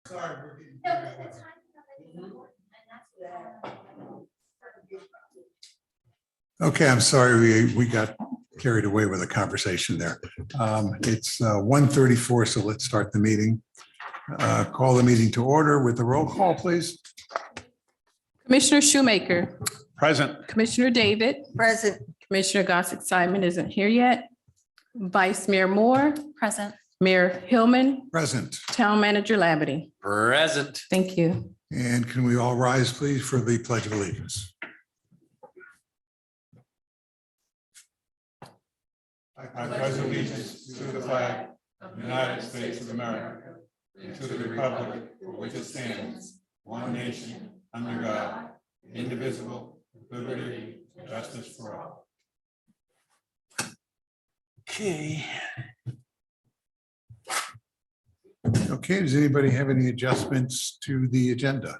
Sorry, we're getting carried away. Okay, I'm sorry, we got carried away with a conversation there. It's 1:34, so let's start the meeting. Call the meeting to order with the roll call, please. Commissioner Shoemaker, Present. Commissioner David, Present. Commissioner Gossick Simon isn't here yet. Vice Mayor Moore, Present. Mayor Hillman, Present. Town Manager Labadie. Present. Thank you. And can we all rise, please, for the Pledge of Allegiance? I pledge allegiance to the flag of the United States of America and to the republic for which it stands, one nation, under God, indivisible, with liberty and justice for all. Okay. Okay, does anybody have any adjustments to the agenda?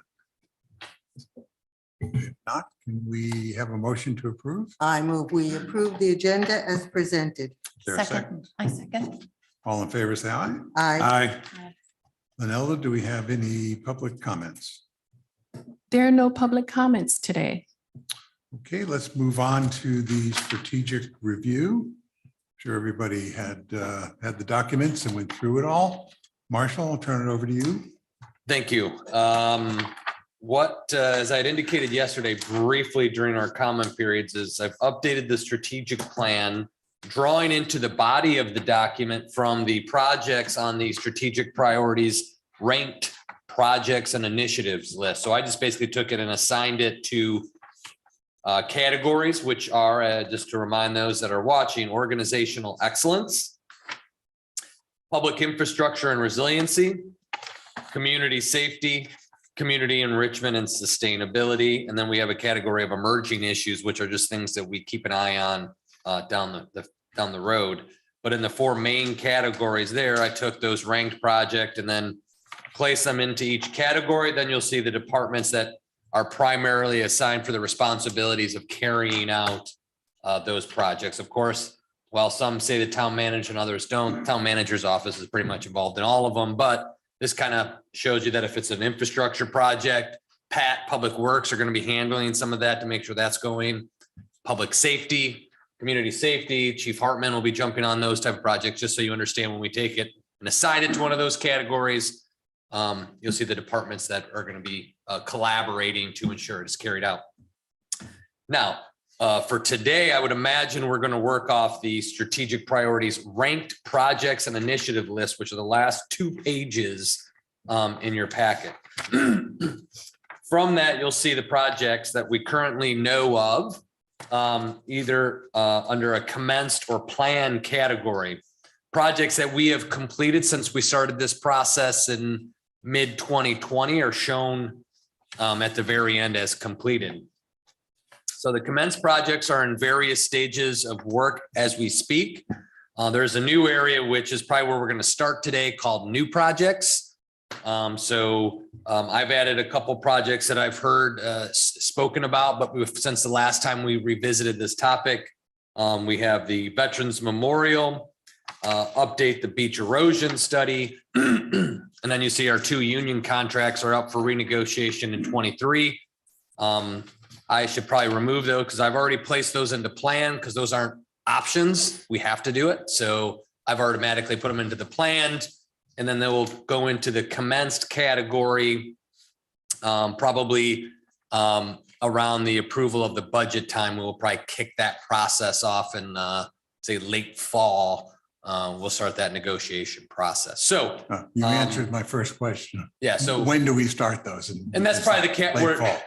If not, can we have a motion to approve? I move we approve the agenda as presented. Is there a second? I second. All in favor, say aye. Aye. Linelda, do we have any public comments? There are no public comments today. Okay, let's move on to the strategic review. Sure, everybody had the documents and went through it all. Marshall, I'll turn it over to you. Thank you. As I had indicated yesterday briefly during our comment periods, is I've updated the strategic plan, drawing into the body of the document from the projects on the strategic priorities, ranked projects and initiatives list. So I just basically took it and assigned it to categories, which are, just to remind those that are watching, organizational excellence, public infrastructure and resiliency, community safety, community enrichment and sustainability. And then we have a category of emerging issues, which are just things that we keep an eye on down the road. But in the four main categories there, I took those ranked project and then place them into each category. Then you'll see the departments that are primarily assigned for the responsibilities of carrying out those projects. Of course, while some say the town manager and others don't, town manager's office is pretty much involved in all of them. But this kind of shows you that if it's an infrastructure project, Public Works are going to be handling some of that to make sure that's going. Public safety, community safety, Chief Hartman will be jumping on those type of projects, just so you understand when we take it and assign it to one of those categories. You'll see the departments that are going to be collaborating to ensure it is carried out. Now, for today, I would imagine we're going to work off the strategic priorities, ranked projects and initiative list, which are the last 2 pages in your packet. From that, you'll see the projects that we currently know of, either under a commenced or planned category. Projects that we have completed since we started this process in mid 2020 are shown at the very end as completed. So the commenced projects are in various stages of work as we speak. There's a new area, which is probably where we're going to start today, called new projects. I've added a couple projects that I've heard spoken about, but since the last time we revisited this topic, we have the Veterans Memorial, update the beach erosion study, and then you see our 2 union contracts are up for renegotiation in 23. I should probably remove those because I've already placed those into plan because those aren't options. We have to do it. So I've automatically put them into the planned, and then they will go into the commenced category, probably around the approval of the budget time. We'll probably kick that process off in say late fall. We'll start that negotiation process. So You answered my first question. yeah. So When do we start those? And that's probably the Late fall.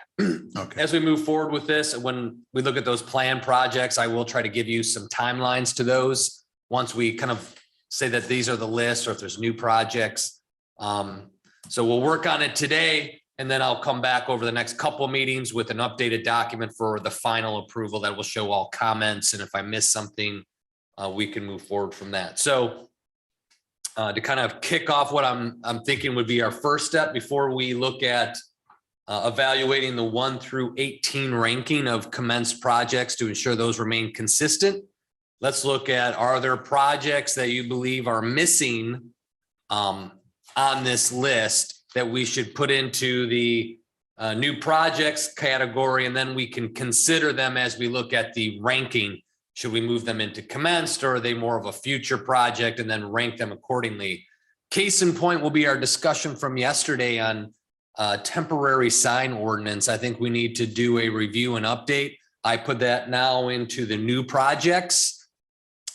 Okay. As we move forward with this, when we look at those planned projects, I will try to give you some timelines to those once we kind of say that these are the lists or if there's new projects. So we'll work on it today, and then I'll come back over the next couple of meetings with an updated document for the final approval that will show all comments. And if I miss something, we can move forward from that. So to kind of kick off what I'm thinking would be our first step before we look at evaluating the 1 through 18 ranking of commenced projects to ensure those remain consistent. Let's look at, are there projects that you believe are missing on this list that we should put into the new projects category, and then we can consider them as we look at the ranking. Should we move them into commenced, or are they more of a future project, and then rank them accordingly? Case in point will be our discussion from yesterday on temporary sign ordinance. I think we need to do a review and update. I put that now into the new projects.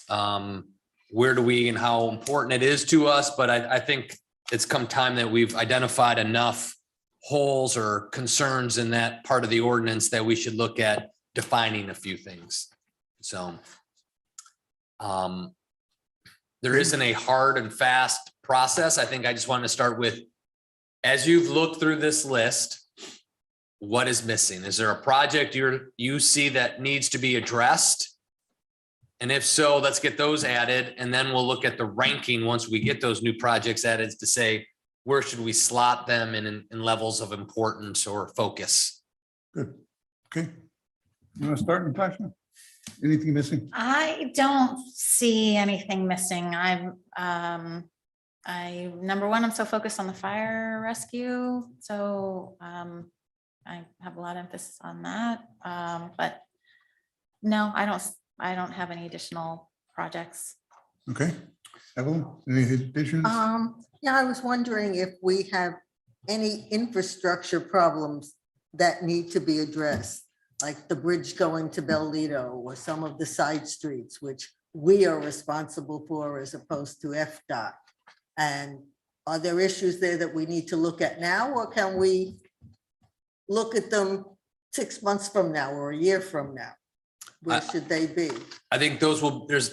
Where do we and how important it is to us, but I think it's come time that we've identified enough holes or concerns in that part of the ordinance that we should look at defining a few things. So there isn't a hard and fast process. I think I just wanted to start with, as you've looked through this list, what is missing? Is there a project you see that needs to be addressed? And if so, let's get those added, and then we'll look at the ranking once we get those new projects added to say, where should we slot them in levels of importance or focus? Good. Okay. You want to start, Natasha? Anything missing? I don't see anything missing. Number one, I'm so focused on the fire rescue. So I have a lot of emphasis on that. But no, I don't have any additional projects. Okay. Evelyn, any additions? Yeah, I was wondering if we have any infrastructure problems that need to be addressed, like the bridge going to Bellito or some of the side streets, which we are responsible for as opposed to FDOT. And are there issues there that we need to look at now, or can we look at them 6 months from now or a year from now? Where should they be? I think those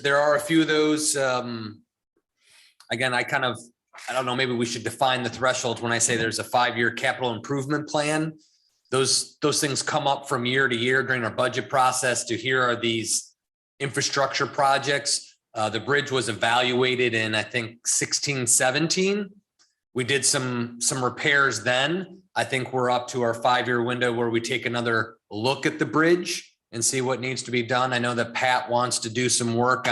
there are a few of those. Again, I don't know, maybe we should define the thresholds when I say there's a 5-year capital improvement plan. Those things come up from year to year during our budget process to here are these infrastructure projects. The bridge was evaluated in, I think, 16, 17. We did some repairs then. I think we're up to our 5-year window where we take another look at the bridge and see what needs to be done. I know that Pat wants to do some work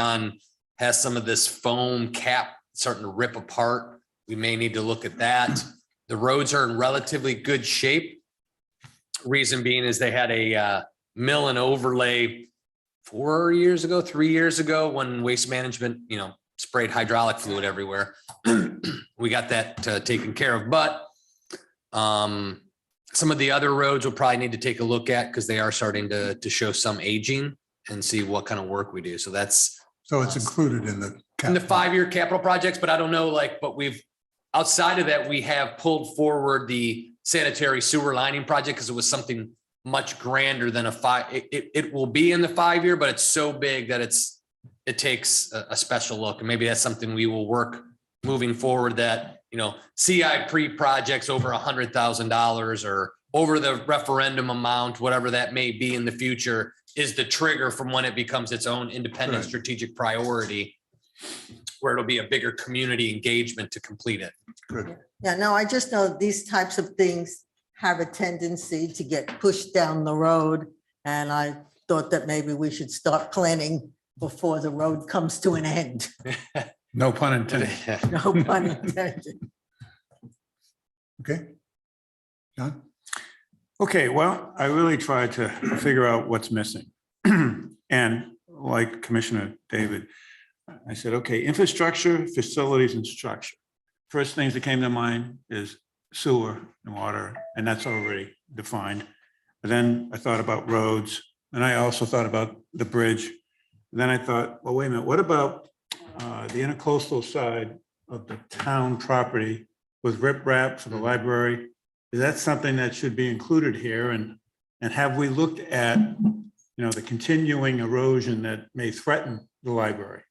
has some of this foam cap starting to rip apart. We may need to look at that. The roads are in relatively good shape. Reason being is they had a mill and overlay 3 years ago when Waste Management, sprayed hydraulic fluid everywhere. We got that taken care of, but some of the other roads we'll probably need to take a look at because they are starting to show some aging and see what kind of work we do. So So it's included in the. 5-year capital projects, but I don't know, but outside of that, we have pulled forward the sanitary sewer lining project because it was something much grander than it will be in the 5-year, but it's so big that it takes a special look. And maybe that's something we will work moving forward that, CI pre-projects over $100,000 or over the referendum amount, whatever that may be in the future, is the trigger from when it becomes its own independent Right. strategic priority, where it'll be a bigger community engagement to complete it. Good. Yeah, no, I just know these types of things have a tendency to get pushed down the road. And I thought that maybe we should start planning before the road comes to an end. No pun intended. No pun intended. Okay. John? Okay, well, I really tried to figure out what's missing. And like Commissioner David, I said, okay, infrastructure, facilities, and structure. First things that came to mind is sewer and water, and that's already defined. But then I thought about roads, and I also thought about the bridge. Then I thought, well, wait a minute, what about the intercoastal side of the town property with riprap for the library? Is that something that should be included here? And have we looked at, the continuing erosion that may threaten the library?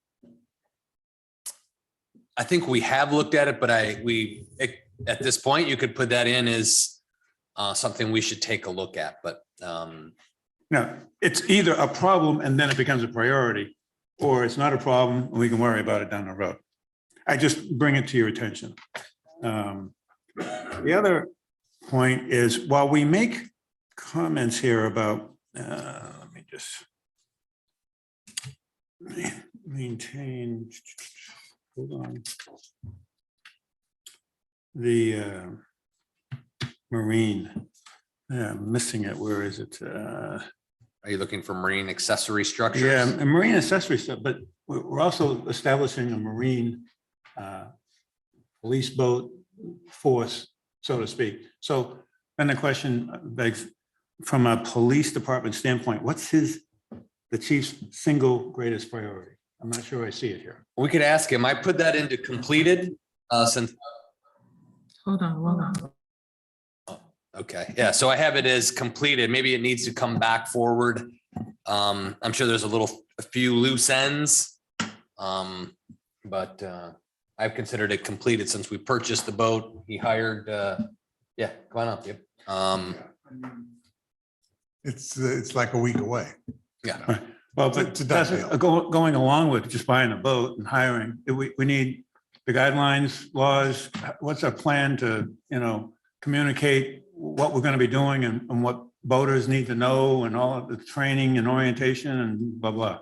I think we have looked at it, but at this point, you could put that in as something we should take a look at, but. No, it's either a problem and then it becomes a priority, or it's not a problem and we can worry about it down the road. I just bring it to your attention. The other point is, while we make comments here about, let me just maintain, hold on. The marine. Yeah, I'm missing it. Where is it? Are you looking for marine accessory structures? Yeah, a marine accessory stuff, but we're also establishing a marine police boat force, so to speak. So then the question begs, from a police department standpoint, what's the chief's single greatest priority? I'm not sure I see it here. We could ask him. I put that into completed since. Hold on. Okay, yeah, so I have it as completed. Maybe it needs to come back forward. I'm sure there's a few loose ends. But I've considered it completed since we purchased the boat. He hired, yeah, come on up, yep. It's like a week away. Yeah, Well, It's a- but it's a done that's deal. going along with just buying a boat and hiring, we need the guidelines, laws. What's our plan to, communicate what we're going to be doing and what boaters need to know and all of the training and orientation and blah, blah.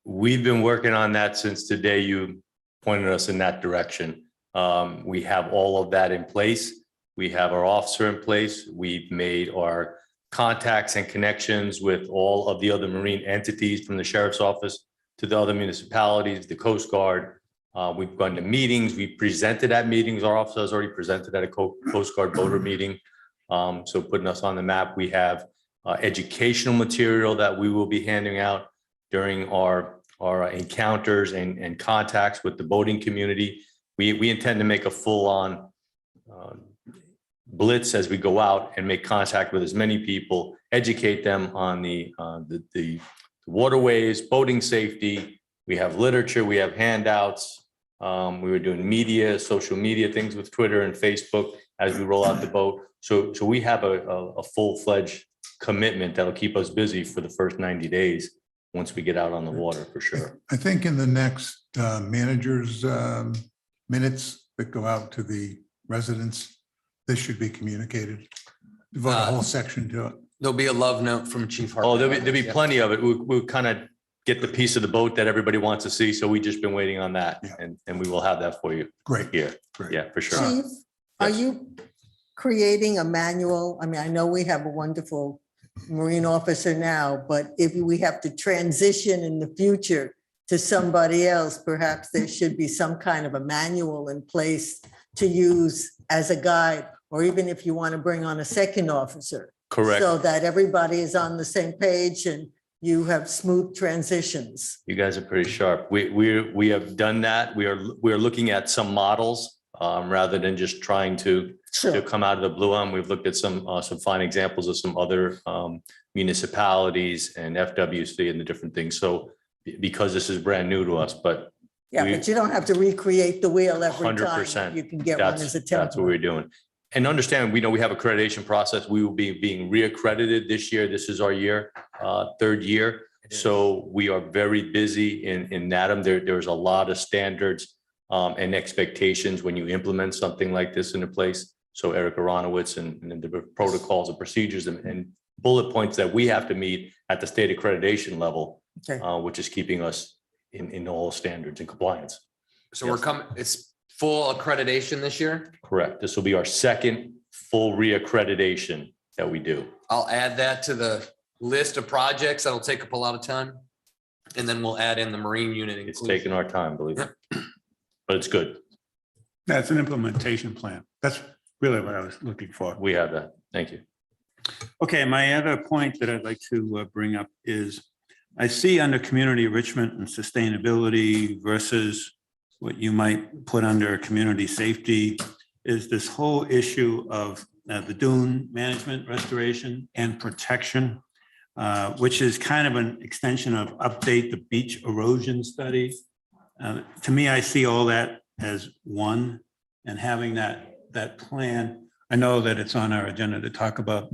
We've been working on that since the day you pointed us in that direction. We have all of that in place. We have our officer in place. We've made our contacts and connections with all of the other marine entities, from the sheriff's office to the other municipalities, the Coast Guard. We've gone to meetings. We presented at meetings. Our officer has already presented at a Coast Guard boater meeting. So putting us on the map. We have educational material that we will be handing out during our encounters and contacts with the boating community. We intend to make a full-on blitz as we go out and make contact with as many people, educate them on the waterways, boating safety. We have literature, we have handouts. We were doing media, social media things with Twitter and Facebook as we roll out the boat. So we have a full-fledged commitment that'll keep us busy for the first 90 days once we get out on the water, for sure. I think in the next manager's minutes that go out to the residents, this should be communicated. Devote a whole section to it. there'll be a love note from Chief Hart. Oh, there'll be plenty of it. We'll kind of get the piece of the boat that everybody wants to see. So we just been waiting on that, Yeah. and we will have that for you Great, here. great. Yeah, for sure. Chief, are Yes. you creating a manual? I mean, I know we have a wonderful Marine officer now, but if we have to transition in the future to somebody else, perhaps there should be some kind of a manual in place to use as a guide, or even if you want to bring on a second officer. Correct. So that everybody is on the same page and you have smooth transitions. You guys are pretty sharp. We have done that. We are looking at some models rather than just trying to Sure. come out of the blue. We've looked at some fine examples of some other municipalities and FWC and the different things. So because this is brand new to us, but Yeah, we- but you don't have to recreate the wheel every time. 100%. You can get one as a That's what we're template. doing. And understand, we know we have accreditation process. We will be being reaccredited this year. This is our year, third year. It is. So we are very busy in NADM. There's a lot of standards and expectations when you implement something like this into place. So Eric Aronowitz and the protocols and procedures and bullet points that we have to meet at the state accreditation level, Okay. which is keeping us in all standards and compliance. So we're coming, it's full accreditation this year. Correct. This will be our second full reaccreditation that we do. I'll add that to the list of projects. That'll take up a lot of time. And then we'll add in the Marine unit. It's inclusion. taken our time, believe it. But it's good. That's an implementation plan. That's really what I was looking for. We have that. Thank you. Okay, my other point that I'd like to bring up is I see under community enrichment and sustainability versus what you might put under community safety is this whole issue of the dune management, restoration and protection, which is kind of an extension of update the beach erosion study. To me, I see all that as one, and having that plan. I know that it's on our agenda to talk about,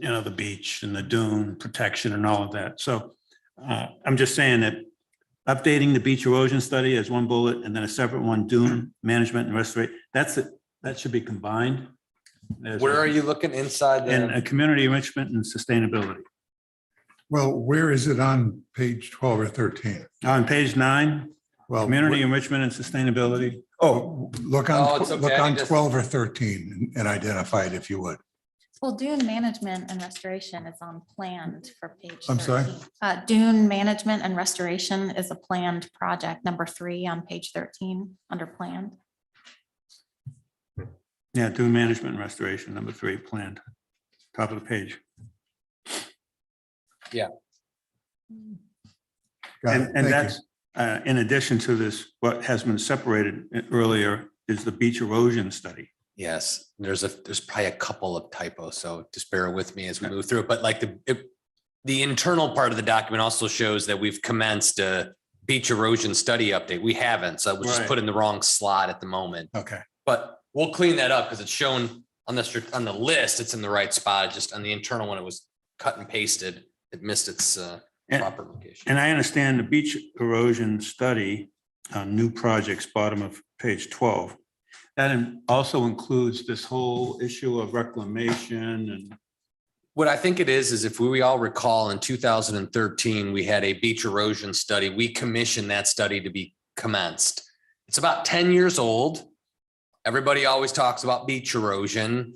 the beach and the dune protection and all of that. So I'm just saying that updating the beach erosion study as one bullet and then a separate one, dune management and restoration, that should be combined. Where are you looking inside In the? a community enrichment and sustainability. Well, where is it on page 12 or 13? On page 9, Well, community enrichment and sustainability. Oh, look Oh, it's on, okay. look I on just- 12 or 13 and identify it if you would. Well, dune management and restoration is on planned for page 13. I'm sorry? Dune management and restoration is a planned project, number 3 on page 13, under planned. Yeah, Dune management and restoration, number 3, planned. Top of the page. Got it. And Thank you. that's, in addition to this, what has been separated earlier is the beach erosion study. Yes, there's probably a couple of typos, so just bear with me as we move through it. But like the internal part of the document also shows that we've commenced a beach erosion study update. We haven't, so it was just Right. put in the wrong slot at the moment. Okay. But we'll clean that up because it's shown on the list. It's in the right spot. It's just on the internal one, it was cut and pasted. It missed its proper location. And I understand the beach erosion study, new projects, bottom of page 12. That also includes this whole issue of reclamation and. What I think it is if we all recall in 2013, we had a beach erosion study. We commissioned that study to be commenced. It's about 10 years old. Everybody always talks about beach erosion.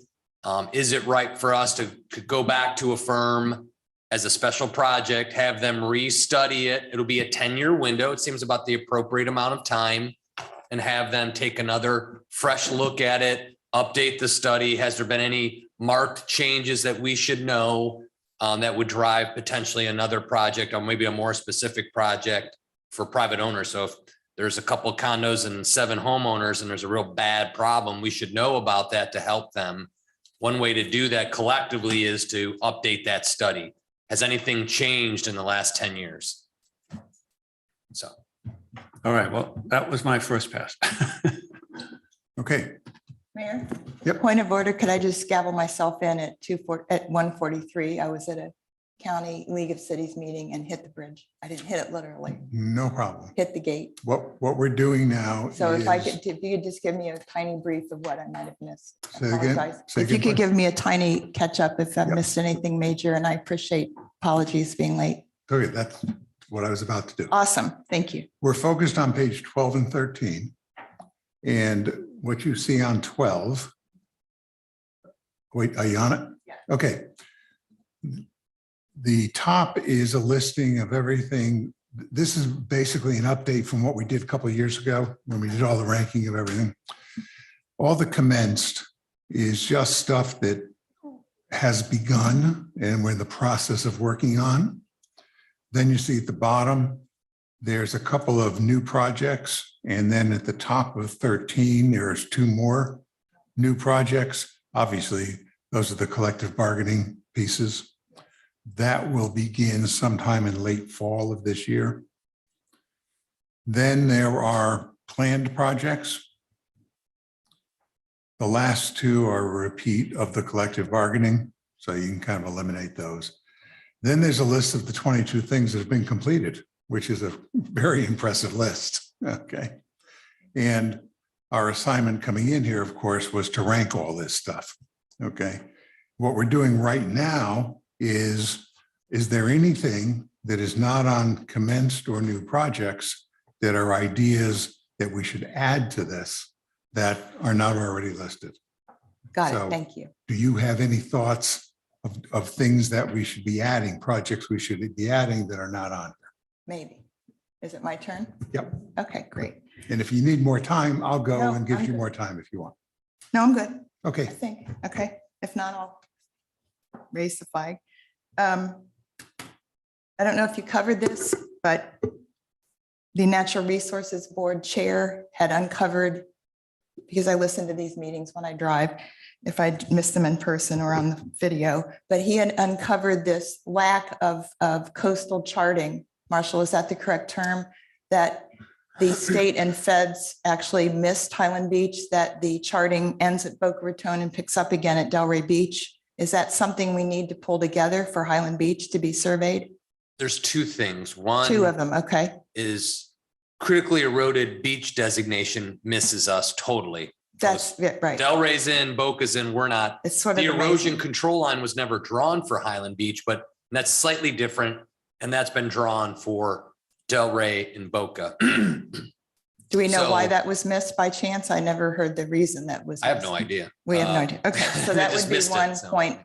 Is it right for us to go back to a firm as a special project, have them restudy it? It'll be a 10-year window. It seems about the appropriate amount of time, and have them take another fresh look at it, update the study. Has there been any marked changes that we should know that would drive potentially another project or maybe a more specific project for private owners? So if there's a couple of condos and 7 homeowners and there's a real bad problem, we should know about that to help them. One way to do that collectively is to update that study. Has anything changed in the last 10 years? So. All right, well, that was my first pass. Okay. Mayor? Yep. Point of order, could I just gavel myself in at 1:43? I was at a county League of Cities meeting and hit the bridge. I didn't hit it literally, No problem. hit the gate. What we're doing now So if I is- could, if you could just give me a tiny brief of what I might have missed. I Say again? apologize. Say If you again, could give me a tiny catch up if I've Yep. missed anything major, and I appreciate apologies being late. Okay, that's what I was about to do. Awesome, thank you. We're focused on page 12 and 13. And what you see on 12. Wait, are you on it? Yeah. Okay. The top is a listing of everything. This is basically an update from what we did a couple of years ago when we did all the ranking of everything. All the commenced is just stuff that has begun and we're in the process of working on. Then you see at the bottom, there's a couple of new projects. And then at the top of 13, there's 2 more new projects. Obviously, those are the collective bargaining pieces. That will begin sometime in late fall of this year. Then there are planned projects. The last 2 are a repeat of the collective bargaining, so you can kind of eliminate those. Then there's a list of the 22 things that have been completed, which is a very impressive list, okay? And our assignment coming in here, of course, was to rank all this stuff, okay? What we're doing right now is there anything that is not on commenced or new projects that are ideas that we should add to this that are not already listed? Got So- it, thank you. Do you have any thoughts of things that we should be adding, projects we should be adding that are not on? Maybe. Is it my turn? Yep. Okay, great. And if you need more time, I'll go No, and give I'm you good. more time if you want. No, I'm good. I Okay, think, okay, if not, I'll raise the flag. I don't know if you covered this, but the Natural Resources Board Chair had uncovered, because I listen to these meetings when I drive, if I miss them in person or on the video, but he had uncovered this lack of coastal charting. Marshall, is that the correct term? That the state and feds actually missed Highland Beach, that the charting ends at Boca Raton and picks up again at Delray Beach. Is that something we need to pull together for Highland Beach to be surveyed? There's 2 things. One 2 of them, okay. is critically eroded beach designation misses us totally. That's it, right. Delray's in, Boca's in, we're not. It's sort of The erosion amazing. control line was never drawn for Highland Beach, but that's slightly different. And that's been drawn for Delray and Boca. Do we know why So- that was missed by chance? I never heard the reason that was. I have no missed. idea. We have no idea. Okay, so They that just would be missed it, one so. point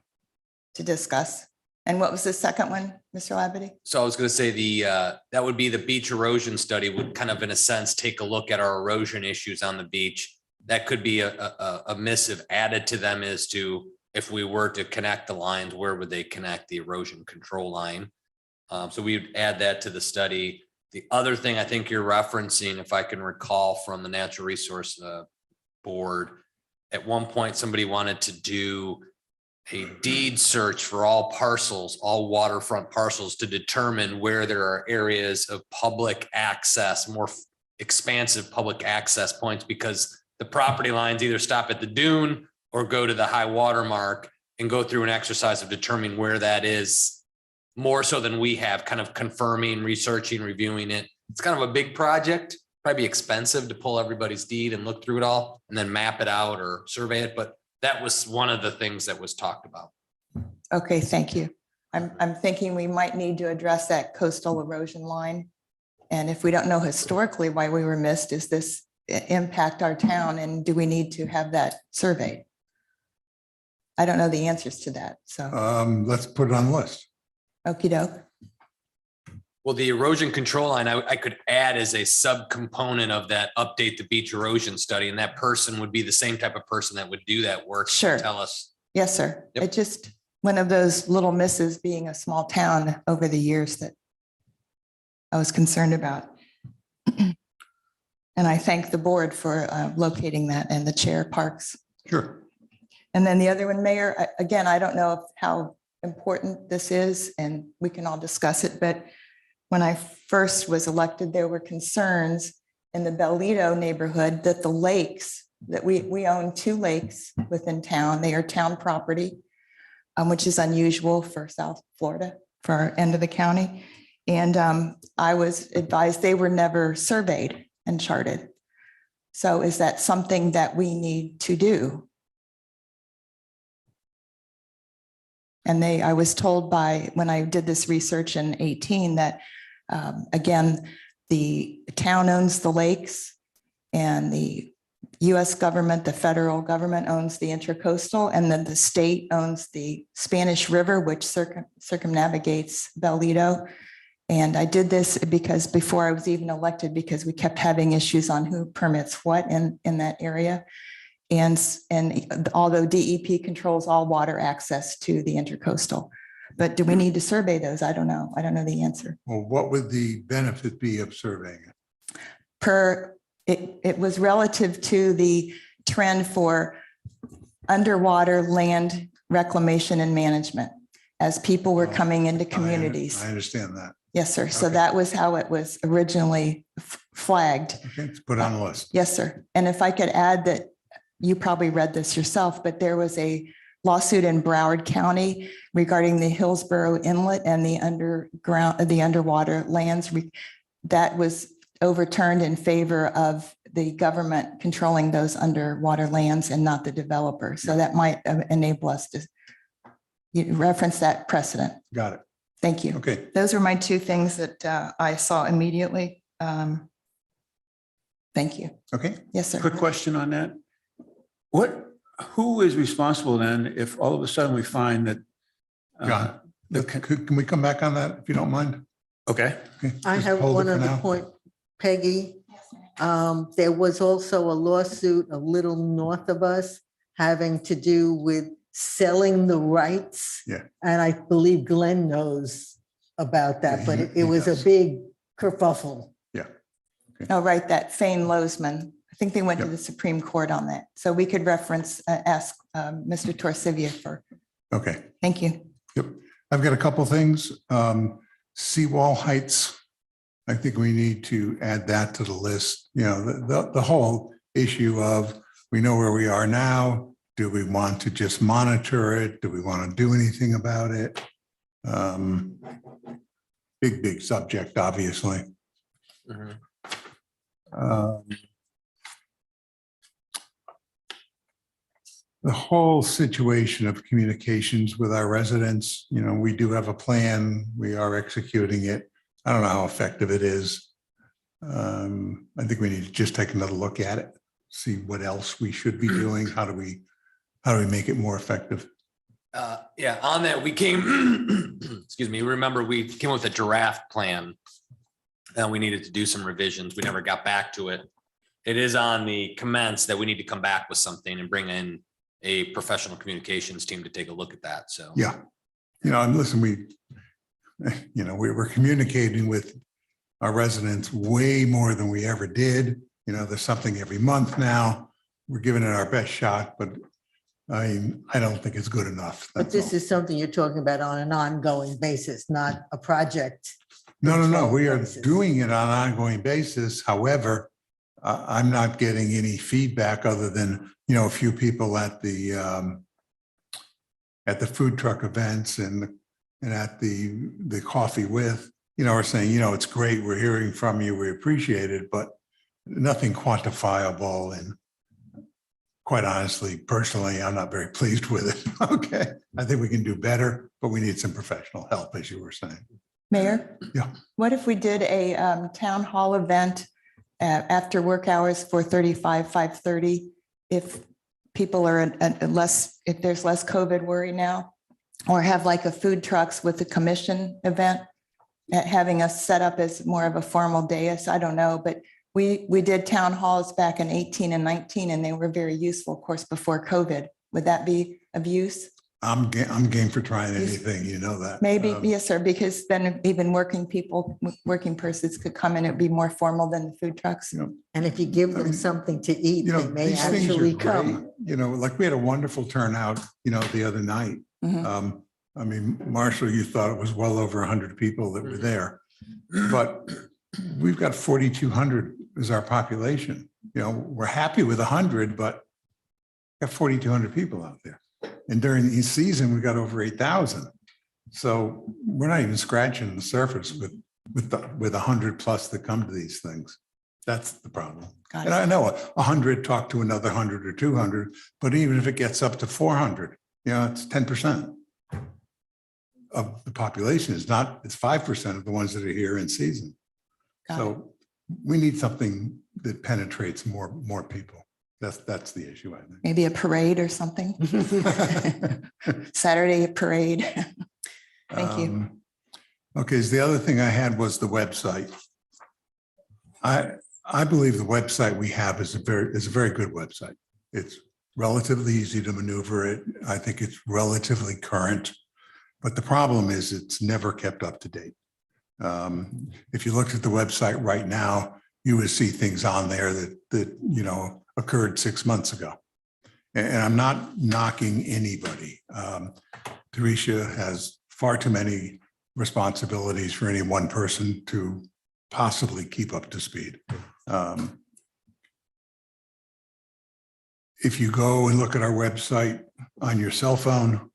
to discuss. And what was the second one, Mr. Labadie? So I was gonna say that would be the beach erosion study would kind of in a sense take a look at our erosion issues on the beach. That could be a missive added to them as to if we were to connect the lines, where would they connect the erosion control line? So we would add that to the study. The other thing I think you're referencing, if I can recall from the Natural Resource Board, at one point, somebody wanted to do a deed search for all parcels, all waterfront parcels, to determine where there are areas of public access, more expansive public access points, because the property lines either stop at the dune or go to the high water mark, and go through an exercise of determining where that is, more so than we have, kind of confirming, researching, reviewing it. It's kind of a big project, probably expensive to pull everybody's deed and look through it all and then map it out or survey it. But that was one of the things that was talked about. Okay, thank you. I'm thinking we might need to address that coastal erosion line. And if we don't know historically why we were missed, does this impact our town, and do we need to have that surveyed? I don't know the answers to that, so Let's put it on the list. okey doke. Well, the erosion control line, I could add as a subcomponent of that update the beach erosion study. And that person would be the same type of person that would do that work. to Sure. Tell us. Yes, sir. Yep. It just, one of those little misses being a small town over the years that I was concerned about. And I thank the board for locating that, and the chair Parks. Sure. And then the other one, Mayor, again, I don't know how important this is, and we can all discuss it, but when I first was elected, there were concerns in the Bellito neighborhood that the lakes, that we own 2 lakes within town. They are town property, which is unusual for South Florida, for our end of the county. And I was advised they were never surveyed and charted. So is that something that we need to do? And I was told when I did this research in 2018 that, again, the town owns the lakes, and the US government, the federal government owns the intercoastal, and then the state owns the Spanish River, which circumnavigates Bellito. And I did this because before I was even elected, because we kept having issues on who permits what in that area. And although DEP controls all water access to the intercoastal, but do we need to survey those? I don't know. I don't know the answer. Well, what would the benefit be of surveying it? It was relative to the trend for underwater land reclamation and management as people were coming into communities. I understand that. Yes, sir. So Okay. that was how it was originally flagged. Okay, let's put it on the list. Yes, sir. And if I could add that, you probably read this yourself, but there was a lawsuit in Broward County regarding the Hillsborough Inlet and the underwater lands that was overturned in favor of the government controlling those underwater lands and not the developer. So that might enable us to reference that precedent. Got it. Thank you. Okay. Those were my 2 things that I saw immediately. Thank you. Okay. Yes, sir. Quick question on that. Who is responsible then if all of a sudden we find that? John, the- can we come back on that if you don't mind? Okay, Okay, I just have hold it one for other now. point, Peggy. There was also a lawsuit a little north of us having to do with selling the rights. Yeah. And I believe Glenn knows about that, Yeah, but he- it he was a does. big kerfuffle. Oh, right, that Fane Lozman. I think they went to Yep. the Supreme Court on that. So we could ask Mr. Torcivia for, Okay. thank you. Yep. I've got a couple things. Seawall heights. I think we need to add that to the list. You know, the whole issue of, we know where we are now. Do we want to just monitor it? Do we want to do anything about it? Big subject, obviously. Mhm. The whole situation of communications with our residents, you know, we do have a plan. We are executing it. I don't know how effective it is. I think we need to just take another look at it, see what else we should be doing. How do we make it more effective? Yeah, on that, we came, excuse me, remember, we came up with a draft plan. And we needed to do some revisions. We never got back to it. It is on the commence that we need to come back with something and bring in a professional communications team to take a look at that. So. Yeah. And listen, we're communicating with our residents way more than we ever did. There's something every month now. We're giving it our best shot, but I don't think it's good enough. But That's this all. is something you're talking about on an ongoing basis, not a project. No. We are basis. doing it on an ongoing basis. However, I'm not getting any feedback other than, a few people at the food truck events and at the coffee with, are saying, it's great. We're hearing from you. We appreciate it, but nothing quantifiable. And quite honestly, personally, I'm not very pleased with it. Okay. I think we can do better, but we need some professional help, as you were saying. Mayor? Yeah. What if we did a town hall event after work hours, 4:35, 5:30? If people are if there's less COVID worry now, or have like a food trucks with a commission event, having us set up as more of a formal dais, I don't know, but we did town halls back in 18 and 19, and they were very useful, of course, before COVID. Would that be of use? I'm game for trying anything, that. Maybe, yes, sir, because then even working persons could come in, it'd be more formal than the food trucks. And if you give them something to eat, they may these things are actually great. come. Like we had a wonderful turnout, the other night. Mhm. Marshall, you thought it was well over 100 people that were there, but we've got 4,200 is our population. We're happy with 100, but got 4,200 people out there. And during the season, we got over 8,000. So we're not even scratching the surface with 100 plus that come to these things. That's the problem. Got And it. I know 100 talk to another 100 or 200, but even if it gets up to 400, it's 10% of the population. It's 5% of the ones that are here in season. Got it. So we need something that penetrates more people. That's the issue, I think. Maybe a parade or something. Saturday parade. Thank you. Okay, so the other thing I had was the website. I believe the website we have is a very good website. It's relatively easy to maneuver it. I think it's relatively current, but the problem is it's never kept up to date. If you looked at the website right now, you would see things on there that occurred 6 months ago. And I'm not knocking anybody. Teresa has far too many responsibilities for any one person to possibly keep up to speed. If you go and look at our website on your cell phone,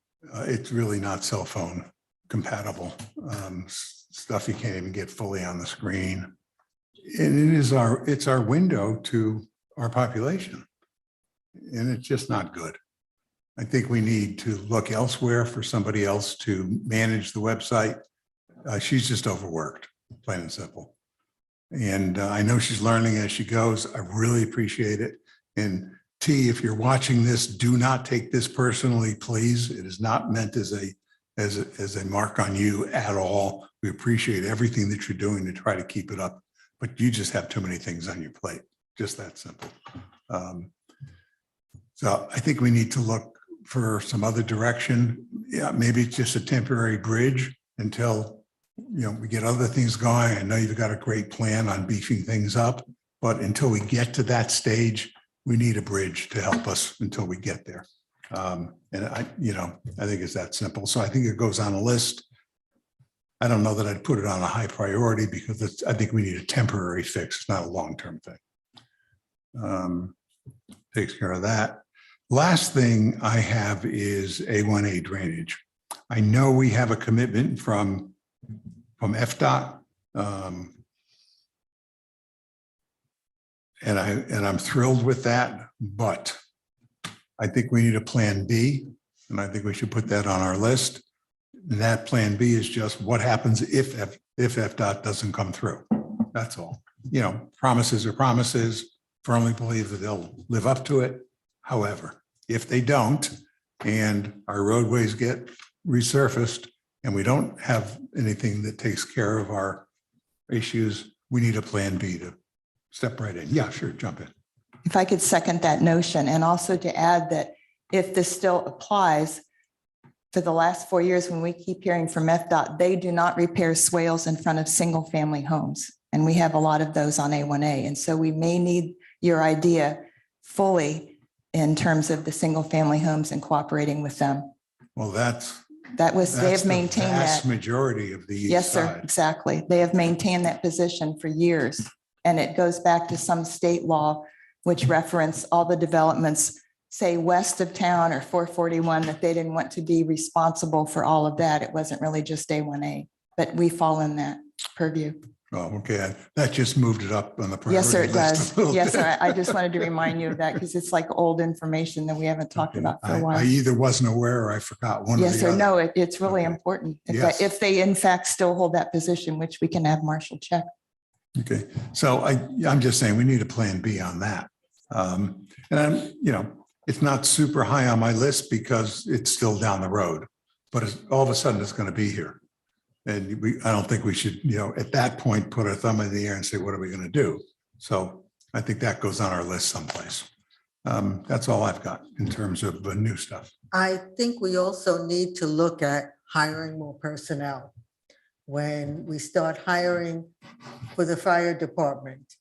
it's really not cell phone compatible. Stuff you can't even get fully on the screen. And it's our window to our population. And it's just not good. I think we need to look elsewhere for somebody else to manage the website. She's just overworked, plain and simple. And I know she's learning as she goes. I really appreciate it. And T, if you're watching this, do not take this personally, please. It is not meant as a mark on you at all. We appreciate everything that you're doing to try to keep it up, but you just have too many things on your plate. Just that simple. So I think we need to look for some other direction. Yeah, maybe it's just a temporary bridge until we get other things going. I know you've got a great plan on beefing things up, but until we get to that stage, we need a bridge to help us until we get there. And I think it's that simple. So I think it goes on a list. I don't know that I'd put it on a high priority because I think we need a temporary fix. It's not a long-term thing. Takes care of that. Last thing I have is A1a Drainage. I know we have a commitment from FDOT. And I'm thrilled with that, but I think we need a plan B, and I think we should put that on our list. And that plan B is just what happens if FDOT doesn't come through. That's all. promises are promises, firmly believe that they'll live up to it. However, if they don't, and our roadways get resurfaced and we don't have anything that takes care of our issues, we need a plan B to step right in. Yeah, sure, jump in. If I could second that notion, and also to add that if this still applies, for the last 4 years, when we keep hearing from FDOT, they do not repair swales in front of single-family homes. And we have a lot of those on A1A. And so we may need your idea fully in terms of the single-family homes and cooperating with them. Well, they They have maintained vast that. majority of the east Yes, sir, side. exactly. They have maintained that position for years. And it goes back to some state law which reference all the developments, say west of town or 441, that they didn't want to be responsible for all of that. It wasn't really just A1A, but we fall in that purview. Oh, okay. That just moved it up on the priority Yes, sir, it list does. a little Yes, bit. sir. I just wanted to remind you of that because it's like old information that we haven't talked about for a I while. either wasn't aware or I forgot one or Yes, the sir. other. No, it's really Okay. important. Yes. If they in fact still hold that position, which we can have Marshall check. Okay, so I'm just saying we need a plan B on that. And it's not super high on my list because it's still down the road, but all of a sudden it's going to be here. And I don't think we should, at that point, put our thumb in the air and say, what are we going to do? So I think that goes on our list someplace. That's all I've got in terms of new stuff. I think we also need to look at hiring more personnel. When we start hiring for the fire department,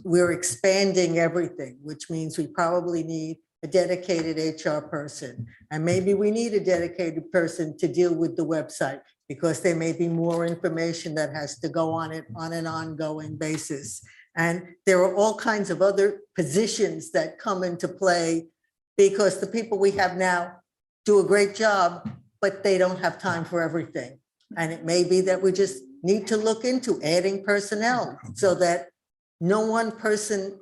we're expanding everything, which means we probably need a dedicated HR person. And maybe we need a dedicated person to deal with the website because there may be more information that has to go on it on an ongoing basis. And there are all kinds of other positions that come into play because the people we have now do a great job, but they don't have time for everything. And it may be that we just need to look into adding personnel so that no one person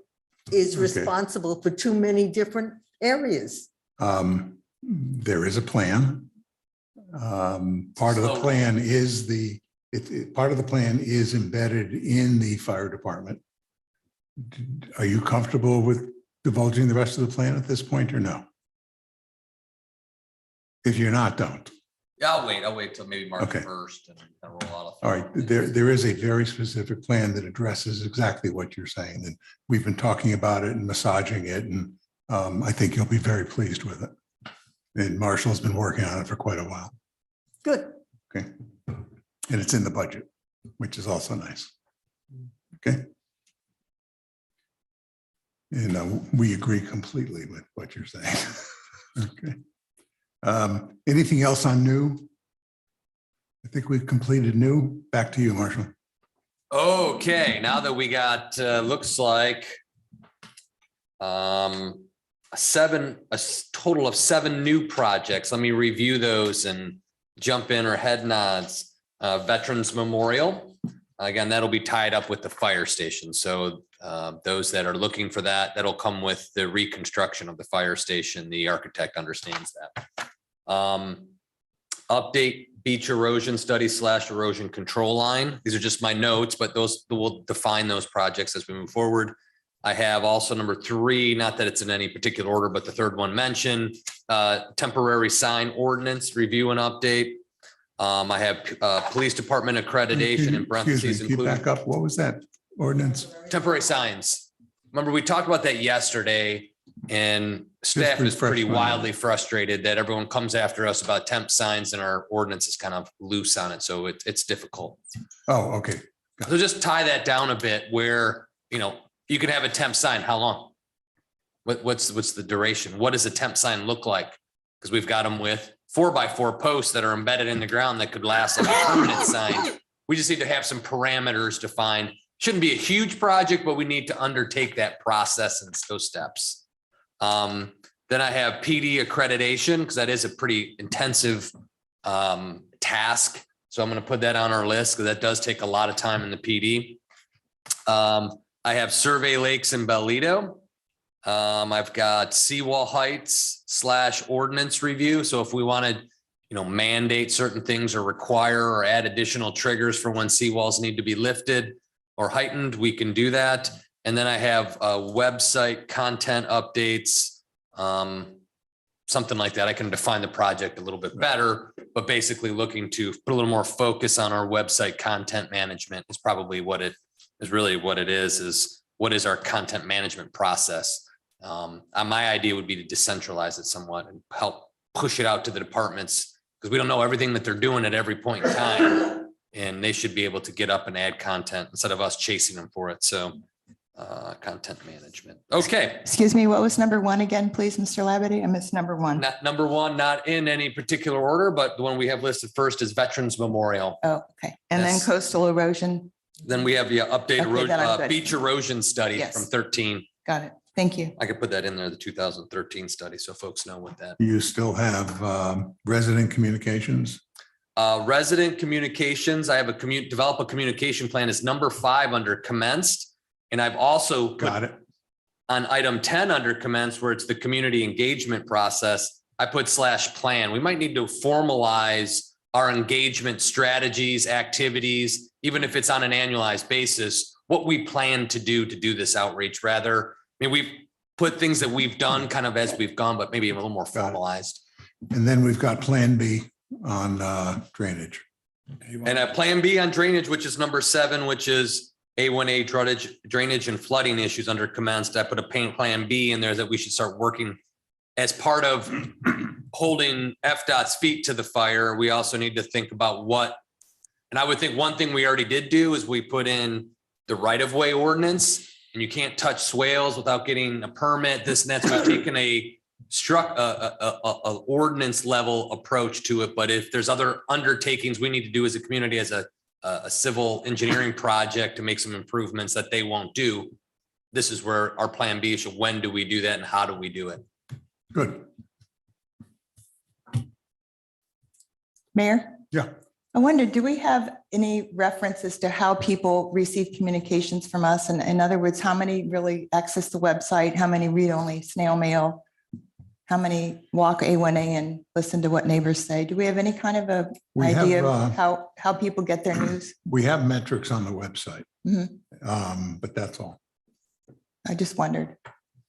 is Okay. responsible for too many different areas. There is a plan. Part of the plan is part of the plan is embedded in the fire department. Are you comfortable with divulging the rest of the plan at this point or no? If you're not, don't. Yeah, I'll wait till maybe March Okay. 1st and roll out. All right, there is a very specific plan that addresses exactly what you're saying. And we've been talking about it and massaging it. And I think you'll be very pleased with it. And Marshall's been working on it for quite a while. Good. Okay. And it's in the budget, which is also nice. Okay. And we agree completely with what you're saying. Okay. Anything else on new? I think we've completed new. Back to you, Marshall. Okay, now that we got, looks like a total of 7 new projects. Let me review those and jump in or head nods. Veterans Memorial. Again, that'll be tied up with the fire station. So those that are looking for that, that'll come with the reconstruction of the fire station. The architect understands that. Update beach erosion study / erosion control line. These are just my notes, but those will define those projects as we move forward. I have also number 3, not that it's in any particular order, but the third one mentioned, temporary sign ordinance review and update. I have police department accreditation in parentheses Keep including back up. What was that ordinance? temporary signs. Remember, we talked about that yesterday, and staff is refresh pretty my wildly frustrated that everyone comes after us about temp signs and our ordinance is kind of loose on it. So it's difficult. Oh, okay. So just tie that down a bit where, you can have a temp sign. How long? What's the duration? What does a temp sign look like? Because we've got them with 4x4 posts that are embedded in the ground that could last like a permanent sign. We just need to have some parameters defined. Shouldn't be a huge project, but we need to undertake that process and those steps. Then I have PD accreditation because that is a pretty intensive task. So I'm going to put that on our list because that does take a lot of time in the PD. I have survey lakes in Bellito. I've got seawall heights / ordinance review. So if we wanted, mandate certain things or require or add additional triggers for when seawalls need to be lifted, or heightened, we can do that. And then I have website content updates, something like that. I can define the project a little bit better, but basically looking to put a little more focus on our website content management is probably what it is what is our content management process. My idea would be to decentralize it somewhat and help push it out to the departments, because we don't know everything that they're doing at every point in time. And they should be able to get up and add content instead of us chasing them for it. So content management. Okay. Excuse me, what was number one again, please, Mr. Labadie? I missed number one. Not number one, not in any particular order, but the one we have listed first is Veterans Memorial. Oh, okay. And then Yes. coastal erosion. Then we have the update Okay, then I'm good. beach erosion study Yes. from 13. Got it. Thank you. I could put that in there, the 2013 study, so folks know what that. You still have resident communications. Resident communications, I have develop a communication plan is number 5 under commenced. And I've also put Got it. on item 10 under commenced, where it's the community engagement process, I put /plan. We might need to formalize our engagement strategies, activities, even if it's on an annualized basis, what we plan to do this outreach. Rather, I mean, we've put things that we've done kind of as we've gone, but maybe a little more Got it. formalized. And then we've got Plan B on drainage. And a plan B on drainage, which is number 7, which is A1a drainage and flooding issues under commenced. I put a plan B in there that we should start working as part of holding FDOT's feet to the fire. We also need to think about and I would think one thing we already did do is we put in the right-of-way ordinance, and you can't touch swales without getting a permit, this and that. So we've taken a ordinance level approach to it. But if there's other undertakings we need to do as a community, as a civil engineering project to make some improvements that they won't do, this is where our plan B is. When do we do that and how do we do it? Good. Mayor? Yeah. I wonder, do we have any references to how people receive communications from us? And in other words, how many really access the website? How many read only snail mail? How many walk A1A and listen to what neighbors say? Do we have any kind of a We have, idea of how people get their news? We have metrics on the website, Mhm. but that's all. I just wondered.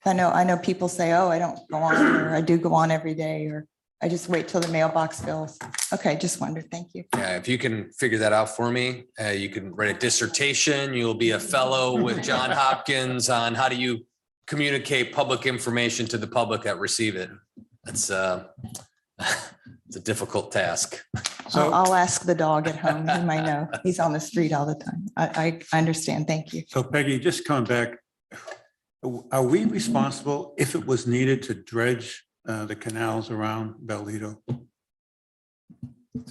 I know people say, oh, I don't go on, or I do go on every day, or I just wait till the mailbox fills. Okay, just wondered. Thank you. Yeah, if you can figure that out for me, you can write a dissertation. You'll be a fellow with John Hopkins on how do you communicate public information to the public that receive it. It's it's a difficult task. I'll ask the dog at home. He might know. He's on the street all the time. I understand. Thank you. So Peggy, just coming back, are we responsible if it was needed to dredge the canals around Bellito?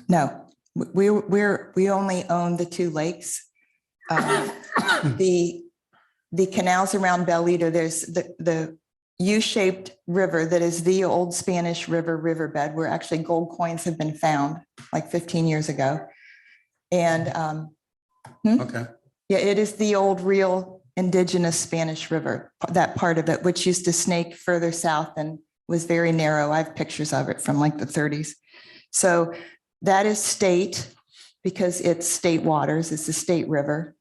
No, we only own the 2 lakes. The canals around Bellito, there's the U-shaped river that is the old Spanish riverbed, where actually gold coins have been found like 15 years ago. And Okay. yeah, it is the old real indigenous Spanish river, that part of it, which used to snake further south and was very narrow. I have pictures of it from like the 30s. So that is state, because it's state waters, it's a state river.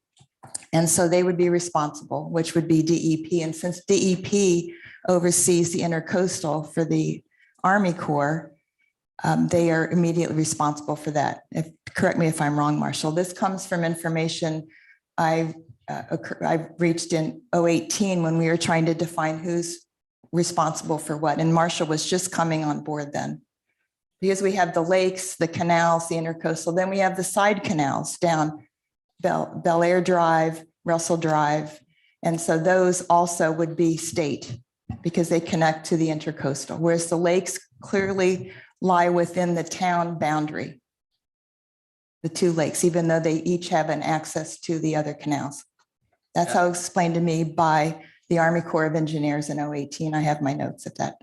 And so they would be responsible, which would be DEP. And since DEP oversees the intercoastal for the Army Corps, they are immediately responsible for that. Correct me if I'm wrong, Marshall. This comes from information I reached in 2018 when we were trying to define who's responsible for what. And Marshall was just coming on board then. Because we have the lakes, the canals, the intercoastal, then we have the side canals down Bel Air Drive, Russell Drive. And so those also would be state because they connect to the intercoastal, whereas the lakes clearly lie within the town boundary. The 2 lakes, even though they each have an access to the other canals. That's how explained to me by the Army Corps of Engineers in 2018. I have my notes of that.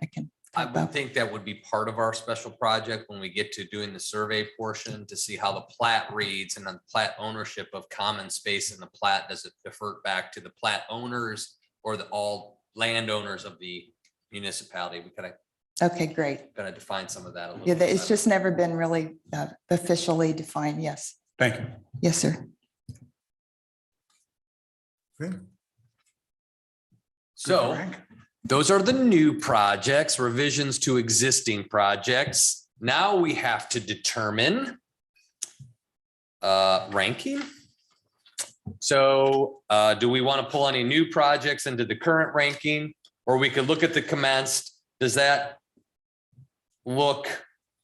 I would think that would be part of our special project when we get to doing the survey portion to see how the plat reads and the plat ownership of common space in the plat. Does it defer back to the plat owners or all landowners of the municipality? We kind of Okay, great. gotta define some of that a little Yeah, bit. it's just never been really officially defined. Yes. Thank you. Yes, sir. Okay. So Frank? those are the new projects, revisions to existing projects. Now we have to determine ranking. So do we want to pull any new projects into the current ranking? Or we could look at the commenced. Does that look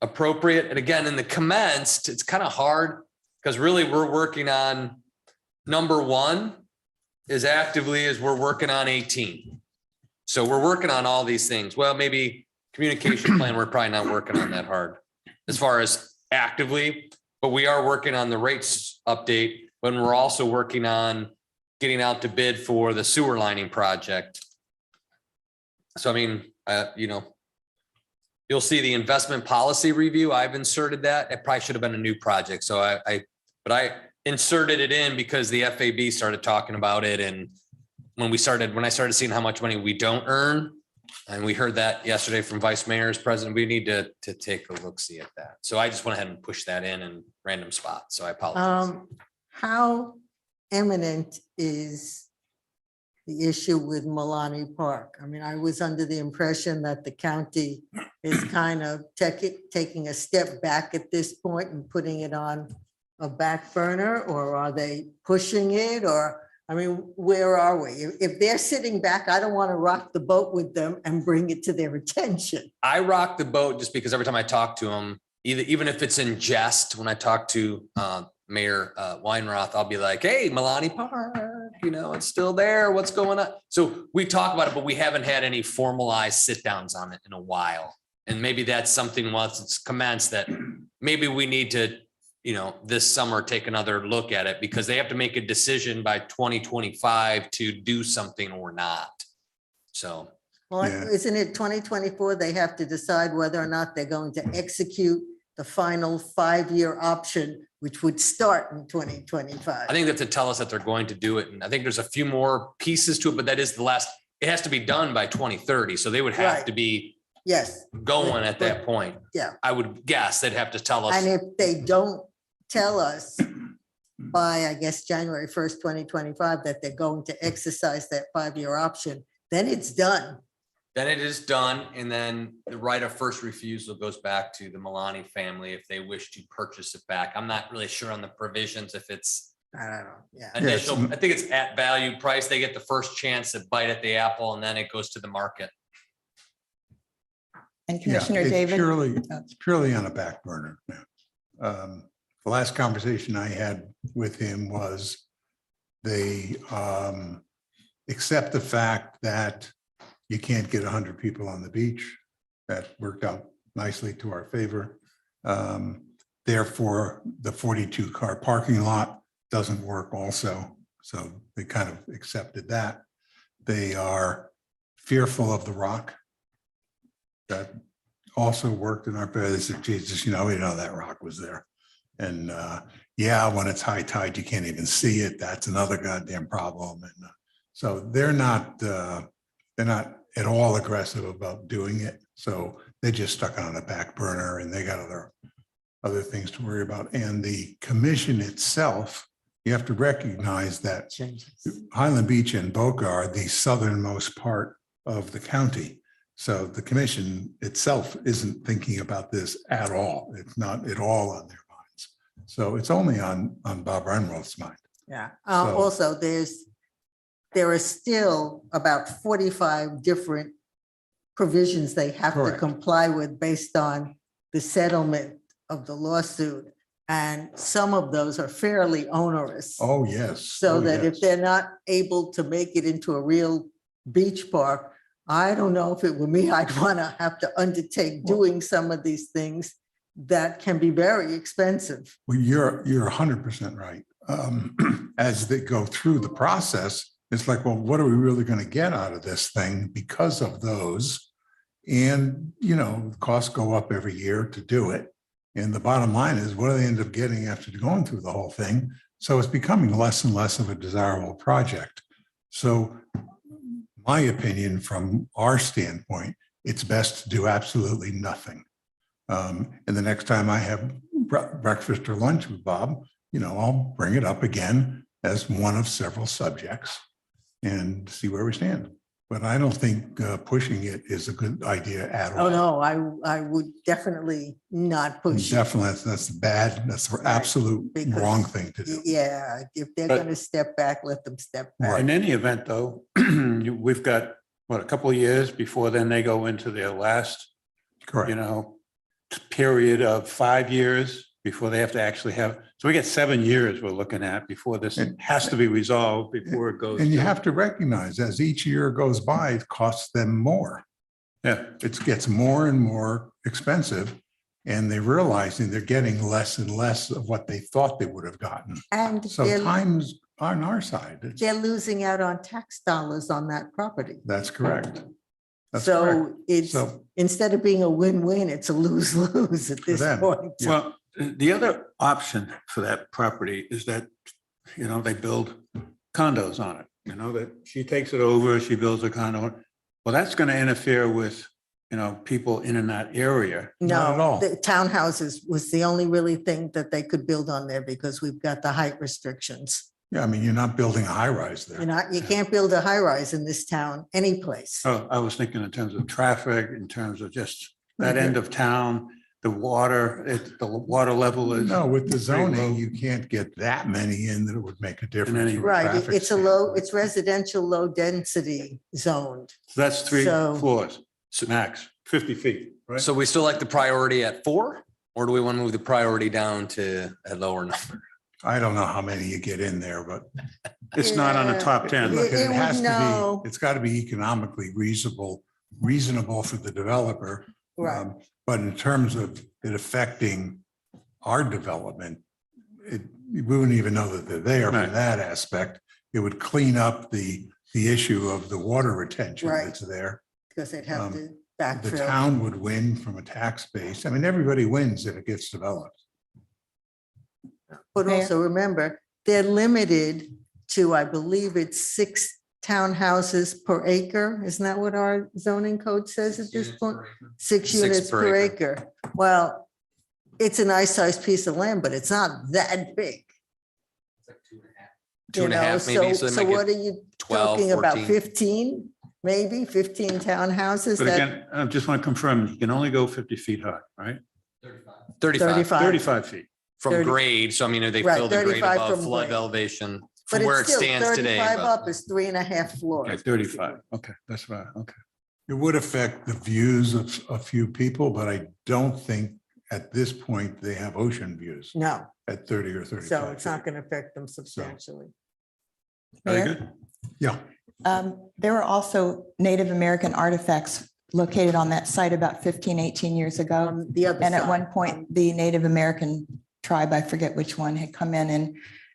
appropriate? And again, in the commenced, it's kind of hard because really we're working on number one as actively as we're working on 18. So we're working on all these things. Well, maybe communication plan, we're probably not working on that hard as far as actively, but we are working on the rates update when we're also working on getting out to bid for the sewer lining project. So, I mean, you'll see the investment policy review. I've inserted that. It probably should have been a new project. So but I inserted it in because the FAB started talking about it. And when I started seeing how much money we don't earn, and we heard that yesterday from Vice Mayor's president, we need to take a look, see at that. So I just went ahead and pushed that in random spots. So I apologize. How imminent is the issue with Milani Park? I mean, I was under the impression that the county is kind of taking a step back at this point and putting it on a back burner, or are they pushing it? Or, I mean, where are we? If they're sitting back, I don't want to rock the boat with them and bring it to their attention. I rock the boat just because every time I talk to him, even if it's in jest, when I talk to Mayor Weinroth, I'll be like, hey, Milani Park, it's still there. What's going on? So we talk about it, but we haven't had any formalized sit downs on it in a while. And maybe that's something once it's commenced that maybe we need to, this summer, take another look at it, because they have to make a decision by 2025 to do something or not. So. Well, Yeah. isn't it 2024? They have to decide whether or not they're going to execute the final 5-year option, which would start in 2025. I think that to tell us that they're going to do it. And I think there's a few more pieces to it, but that is the last, it has to be done by 2030. So they would have Right. to be Yes. going at that point. Yeah. I would guess they'd have to tell us. And if they don't tell us by, I guess, January 1st, 2025, that they're going to exercise that 5-year option, then it's done. Then it is done. And then the right of first refusal goes back to the Milani family if they wish to purchase it back. I'm not really sure on the provisions if it's I don't know. Yeah. initial. I think it's at value price. They get the first chance to bite at the apple and then it goes to the market. And Yeah, Commissioner it's David, It's purely on a back burner now. The last conversation I had with him was they accept the fact that you can't get 100 people on the beach. That worked out nicely to our favor. Therefore, the 42-car parking lot doesn't work also. So they kind of accepted that. They are fearful of the rock. That also worked in our favor. They said, Jesus, we know that rock was there. And yeah, when it's high tide, you can't even see it. That's another goddamn problem. And so they're not at all aggressive about doing it. So they just stuck it on the back burner and they got other things to worry about. And the commission itself, you have to recognize that Highland Beach and Boca are the southernmost part of the county. So the commission itself isn't thinking about this at all. It's not at all on their minds. So it's only on Bob Renworth's mind. Yeah. So- Also, there are still about 45 different provisions they have to Correct. comply with based on the settlement of the lawsuit. And some of those are fairly onerous. Oh, yes. So Oh, that yes. if they're not able to make it into a real beach park, I don't know if it were me, I'd want to have to undertake doing some of these things that can be very expensive. Well, you're 100% right. As they go through the process, it's like, well, what are we really going to get out of this thing because of those? And, costs go up every year to do it. And the bottom line is, what do they end up getting after going through the whole thing? So it's becoming less and less of a desirable project. So my opinion from our standpoint, it's best to do absolutely nothing. And the next time I have breakfast or lunch with Bob, I'll bring it up again as one of several subjects. and see where we stand. But I don't think pushing it is a good idea at all. Oh, no, I would definitely not push. it. Definitely, that's bad, that's the absolute because- wrong thing to do. Yeah, if they're But- gonna step back, let them step back. In any event, though, we've got, what, a couple of years before then they go into their last, Correct. period of 5 years before they have to actually have, so we get 7 years we're looking at before this has to be resolved before it goes. And you to- have to recognize as each year goes by, it costs them more. Yeah, It gets more and more expensive. And they're realizing they're getting less and less of what they thought they would have gotten. And So time's on our side. they're losing out on tax dollars on that property. That's correct. That's correct. So it's, So- instead of being a win-win, it's a lose-lose at this them. point. well, the other option for that property is that, they build condos on it, that she takes it over, she builds a condo. Well, that's going to interfere with, people in that area. Not at No, all. the townhouses was the only really thing that they could build on there because we've got the height restrictions. Yeah, I mean, you're not building a high rise there. You can't build a high-rise in this town, any place. Oh, I was thinking in terms of traffic, in terms of just that end of town, the water level is. No, with the pretty low. zoning, you can't get that many in that it would make a difference. any- from a Right, traffic it's it's residential, low density zoned. So that's 3 So- floors, max, 50 feet, right? So we still like the priority at 4, or do we want to move the priority down to a lower number? I don't know how many you get in there, but It's not on the top 10. look, It it has would to know. be, it's got to be economically reasonable for the developer. Right. But in terms of it affecting our development, we wouldn't even know that they're there Right. for that aspect. It would clean up the issue of the water retention Right. that's there. Because they'd have to The backfill. town would win from a tax base. I mean, everybody wins if it gets developed. But Mayor? also remember, they're limited to, I believe it's 6 townhouses per acre. Isn't that what our zoning code says at this point? 6 6 units per per acre. Well, it's a nice sized piece of land, but it's not that big. 2.5 maybe, so they So might what get are you 12, talking about? 14. 15, maybe 15 townhouses? But That again, I just want to confirm, you can only go 50 feet high, right? 35 35 feet. from 30. grade. So I mean, they Right, fill the grade 35 above from flood grade. elevation But from where it it's still stands today. 35 but- up is 3.5 Okay, floors. 35. Okay, that's right. Okay. It would affect the views of a few people, but I don't think at this point they have ocean views No, at 30 or 35. so it's not feet. going to affect them substantially. Very Mayor? good. Yeah, There were also Native American artifacts located on that site about 15, 18 years ago. On the other And at side. one point, the Native American tribe, I forget which one, had come in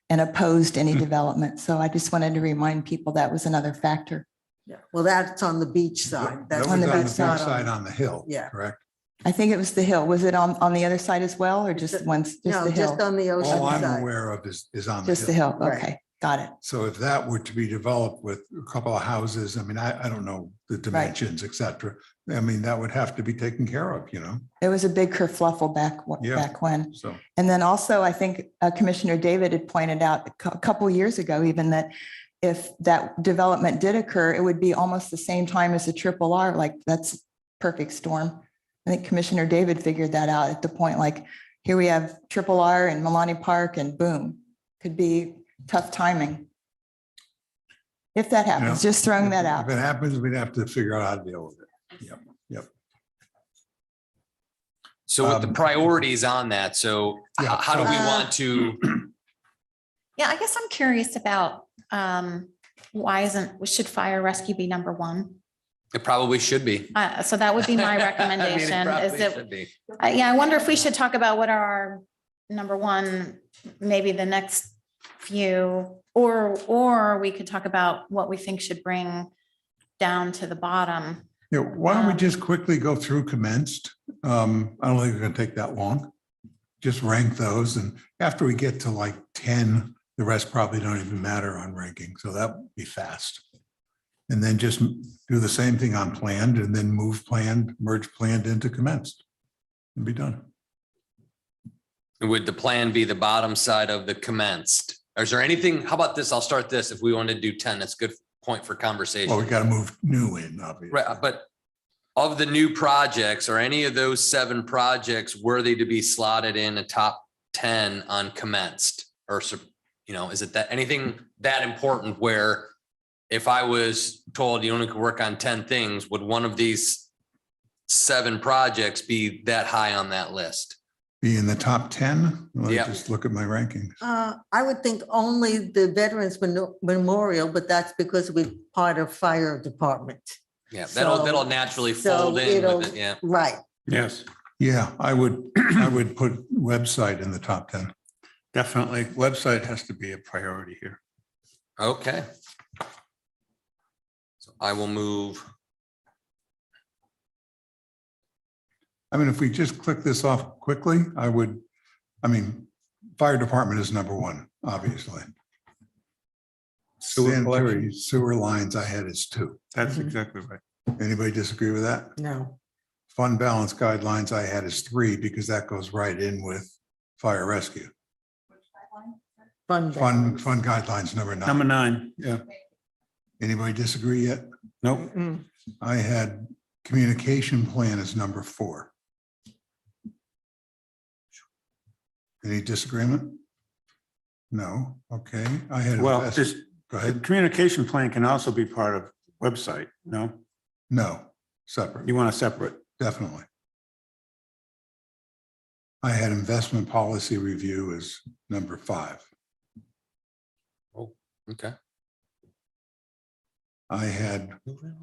and opposed any development. So I just wanted to remind people that was another factor. Yeah, well, that's on the beach side. that That's was on the not beach side on the hill. Yeah. Correct. I think it was the hill. Was it on the other side as well, or just once, just No, the just hill? on the ocean All I'm side. aware of is on Just the the hill. hill. Right. Okay, got it. So if that were to be developed with a couple of houses, I mean, I don't know the dimensions, et cetera. I mean, that would have to be taken care of, It was a big kerfluffle Yeah. back when. So. And then also, I think Commissioner David had pointed out a couple years ago even that if that development did occur, it would be almost the same time as the triple R, like that's perfect storm. I think Commissioner David figured that out at the point, like, here we have triple R and Milani Park and boom, could be tough timing. If that happens, Yeah. just throwing that out. If it happens, we'd have to figure out how to deal with it. Yep. So with the priorities on that, so Yeah, how do we so- want to, Yeah, I guess I'm curious about why should fire rescue be number 1? it probably should be. So that would be my I mean, it recommendation is probably that, should be. yeah, I wonder if we should talk about what are our number 1, maybe the next few, or we could talk about what we think should bring down to the bottom. Yeah, why don't we just quickly go through commenced? I don't think it's gonna take that long. Just rank those, and after we get to like 10, the rest probably don't even matter on ranking, so that would be fast. And then just do the same thing on planned, and then merge planned into commenced. And be done. Would the plan be the bottom side of the commenced? Or is there anything, how about this? I'll start this. If we want to do 10, that's good point for Well, we conversation. got to move new in, obviously. Right, but of the new projects or any of those 7 projects worthy to be slotted in a top 10 on commenced or, is it that anything that important where if I was told you only could work on 10 things, would one of these 7 projects be that high on that list? Be in the top 10? Let me Yeah. just look at my rankings. I would think only the Veterans Memorial, but that's because we're part of fire department. Yeah, So- that'll naturally so fold in it'll- with it, yeah. Right. Yes, Yeah, I would put website in the top 10. definitely. Website has to be a priority here. Okay. So I will move. I mean, if we just click this off quickly, fire department is number 1, obviously. Sewer Sanitary collection. sewer lines I had is 2. That's exactly right. Anybody disagree with that? No. Fund balance guidelines I had is 3 because that goes right in with fire rescue. Fun. Fund guidelines number 9. Number 9, yeah. Anybody disagree yet? Nope. I had communication plan as number 4. Any disagreement? No, okay, I had. Well, invest- this, Go the ahead. communication plan can also be part of website, no? No, separate, You want to separate? definitely. I had investment policy review as number 5. Okay. I had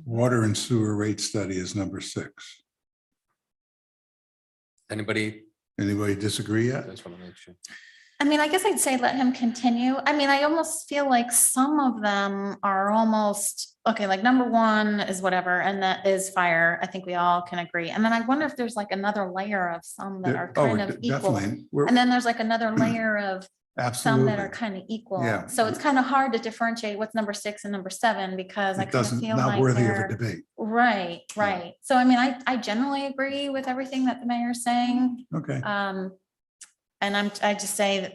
water and sewer rate study as number 6. Anybody? Anybody disagree I yet? just want to make sure. I mean, I guess I'd say let him continue. I mean, I almost feel like some of them are almost, okay, like number 1 is whatever, and that is fire. I think we all can agree. And then I wonder if there's like another layer of some that are Oh, kind of equal. definitely. We're- And then there's like another layer of some that are Absolutely. kind of equal. Yeah. So it's kind of hard to differentiate what's number 6 and number 7 because I It kind of doesn't, feel not like worthy of a they're. debate. Right, right. So I mean, I generally agree with everything that the mayor's saying. Okay, And I just say that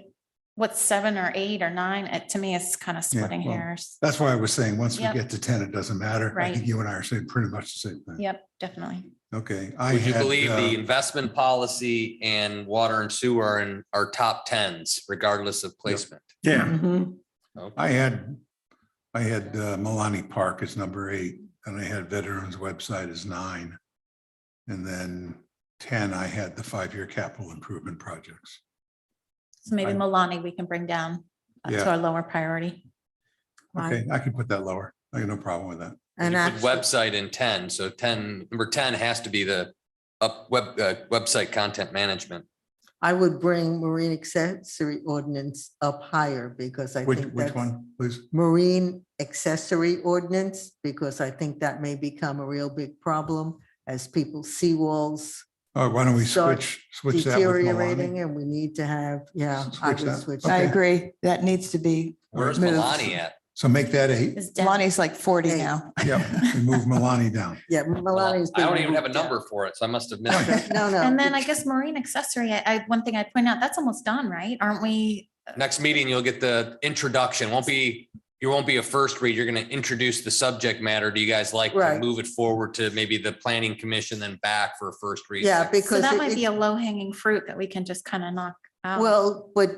what's 7 or 8 or 9, it to me is kind of splitting well, hairs. that's why I was saying, once we Yep. get to 10, it doesn't matter. I Right. think you and I are saying pretty much the same thing. Yep, definitely. Okay. I Would you had, believe the investment policy and water and sewer are in our top 10s regardless of placement? Yeah. Mhm. I had Milani Park as number 8, and I had Veterans Website as 9. And then 10, I had the 5-year capital improvement projects. So maybe I- Milani, we can bring down Yeah. to our lower priority. Okay, I can put that lower. I have no problem with that. And You put actually, website in 10, so number 10 has to be the website content management. I would bring marine accessory ordinance up higher because I Which think that's one, please? marine accessory ordinance, because I think that may become a real big problem as people seawalls Oh, why don't we Start switch that with deteriorating Milani? and we need to have, yeah, I Switch would that. switch. I Okay. agree. That needs to be Where's moved. Milani at? So make that 8. Is down. Lonnie's like 40 Hey. now. Yep, and move Milani down. Yeah, Well, Milani's. I don't being even have a moved down. number for it, so I must have missed it. No, no. And then I guess marine accessory, one thing I'd point out, that's almost done, right? Aren't we? Next meeting, you'll get the introduction. You won't be a first read. You're going to introduce the subject matter. Do you guys like to Right. move it forward to maybe the planning commission, then back for a first read? Yeah, So because. that it- might be it- a low hanging fruit that we can just kind of knock out. Well, but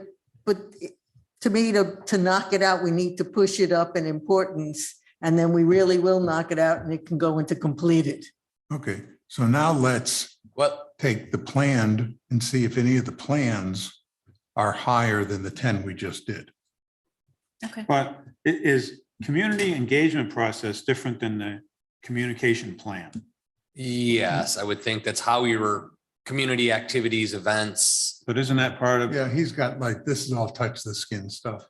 to me, to knock it out, we need to push it up in importance. And then we really will knock it out and it can go into completed. Okay, so now let's What, take the planned and see if any of the plans are higher than the 10 we just did. Okay. But is community engagement process different than the communication plan? yes, I would think that's how your community activities, events. But isn't that part of? Yeah, he's got like, this is all touch the skin stuff.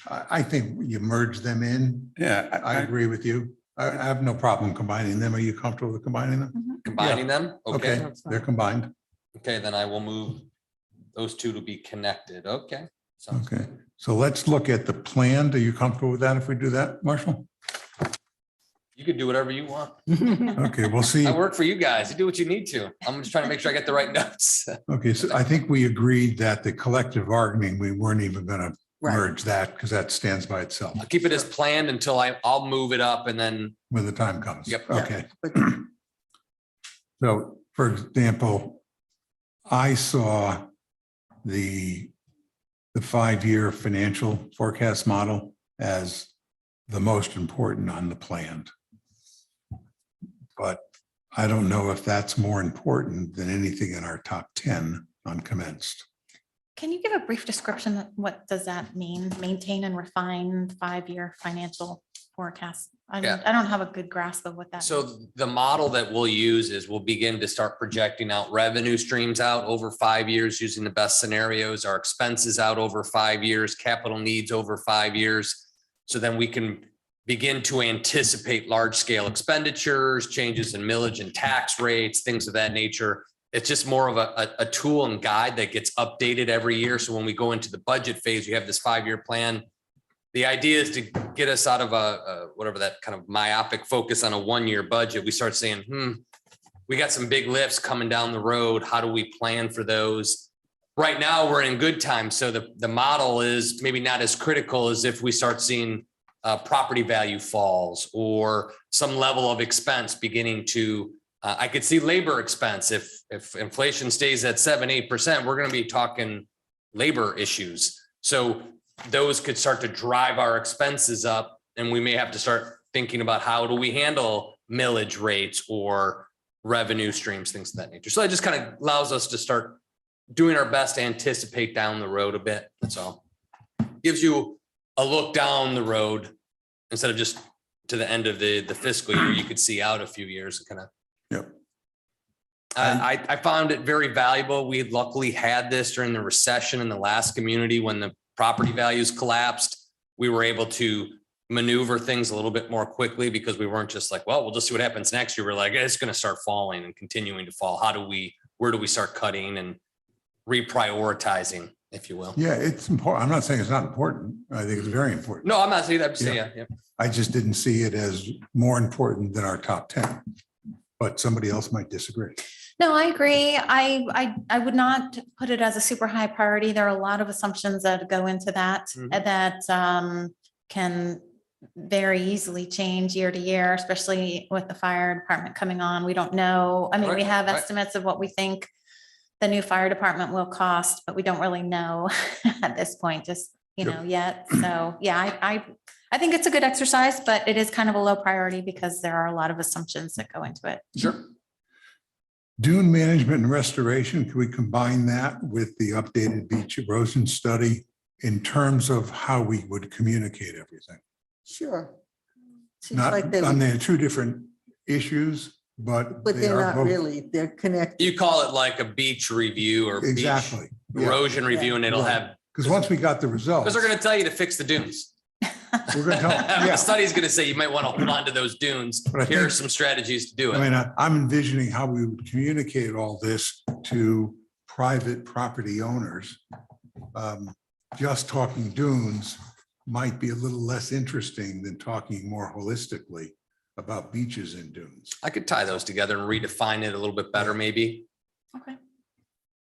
I think you merge them in. Yeah. I agree with you. I have no problem combining them. Are you comfortable with combining them? Combining them? Okay, They're combined. okay, then I will move those two to be connected. Okay. Sounds Okay, good. so let's look at the plan. Are you comfortable with that if we do that, Marshall? You can do whatever you want. Okay, we'll see. I work for you guys. You do what you need to. I'm just trying to make sure I get the right notes. Okay, so I think we agreed that the collective bargaining, we weren't even gonna Right. merge that because that stands by itself I'll keep it as planned until I'll move it up and then, when the time comes. Yep. Okay. But So, for example, I saw the 5-year financial forecast model as the most important on the plan. But I don't know if that's more important than anything in our top 10 on commenced. Can you give a brief description? What does that mean? Maintain and refine 5-year financial forecast? I Yeah. don't have a good grasp of what that. means. so the model that we'll use is we'll begin to start projecting out revenue streams out over 5 years using the best scenarios, our expenses out over 5 years, capital needs over 5 years. So then we can begin to anticipate large scale expenditures, changes in millage and tax rates, things of that nature. It's just more of a tool and guide that gets updated every year. So when we go into the budget phase, you have this 5-year plan. The idea is to get us out of whatever that kind of myopic focus on a 1-year budget. We start saying, we got some big lifts coming down the road. How do we plan for those? Right now, we're in good times. So the model is maybe not as critical as if we start seeing property value falls or some level of expense beginning to, I could see labor expense. If inflation stays at 7-8%, we're going to be talking labor issues. So those could start to drive our expenses up, and we may have to start thinking about how do we handle millage rates or revenue streams, things of that nature. So it just kind of allows us to start doing our best to anticipate down the road a bit. That's all. Gives you a look down the road instead of just to the end of the fiscal year. You could see out a few years and kind of. Yep. I found it very valuable. We luckily had this during the recession in the last community when the property values collapsed. We were able to maneuver things a little bit more quickly because we weren't just like, well, we'll just see what happens next year. We're like, it's going to start falling and continuing to fall. Where do we start cutting and reprioritizing, if you will? Yeah, it's important. I'm not saying it's not important. I think it's very important. No, I'm not saying that. I'm saying, yeah. I just didn't see it as more important than our top 10, but somebody else might disagree. No, I agree. I would not put it as a super high priority. There are a lot of assumptions that go into that, that can very easily change year to year, especially with the fire department coming on. We don't know. I mean, we have estimates of what we think the new fire department will cost, but we don't really know at this point, just, yet. So yeah, I think it's a good exercise, but it is kind of a low priority because there are a lot of assumptions that go into it. Sure. Dune management and restoration, can we combine that with the updated beach erosion study in terms of how we would communicate everything? sure. Seems Not, like they I would, mean, they're two different issues, but but they they're are not both. really, they're connected. You call it like a beach review or beach Exactly. erosion review, and it'll have, Because once we got the results, because they're going to tell you to fix the dunes. we're going to tell, The yeah. study's going to say you might want to hold on to those dunes. But I Here are think- some strategies to do I it. mean, I'm envisioning how we would communicate all this to private property owners. Just talking dunes might be a little less interesting than talking more holistically about beaches and dunes. I could tie those together and redefine it a little bit better, maybe. Okay.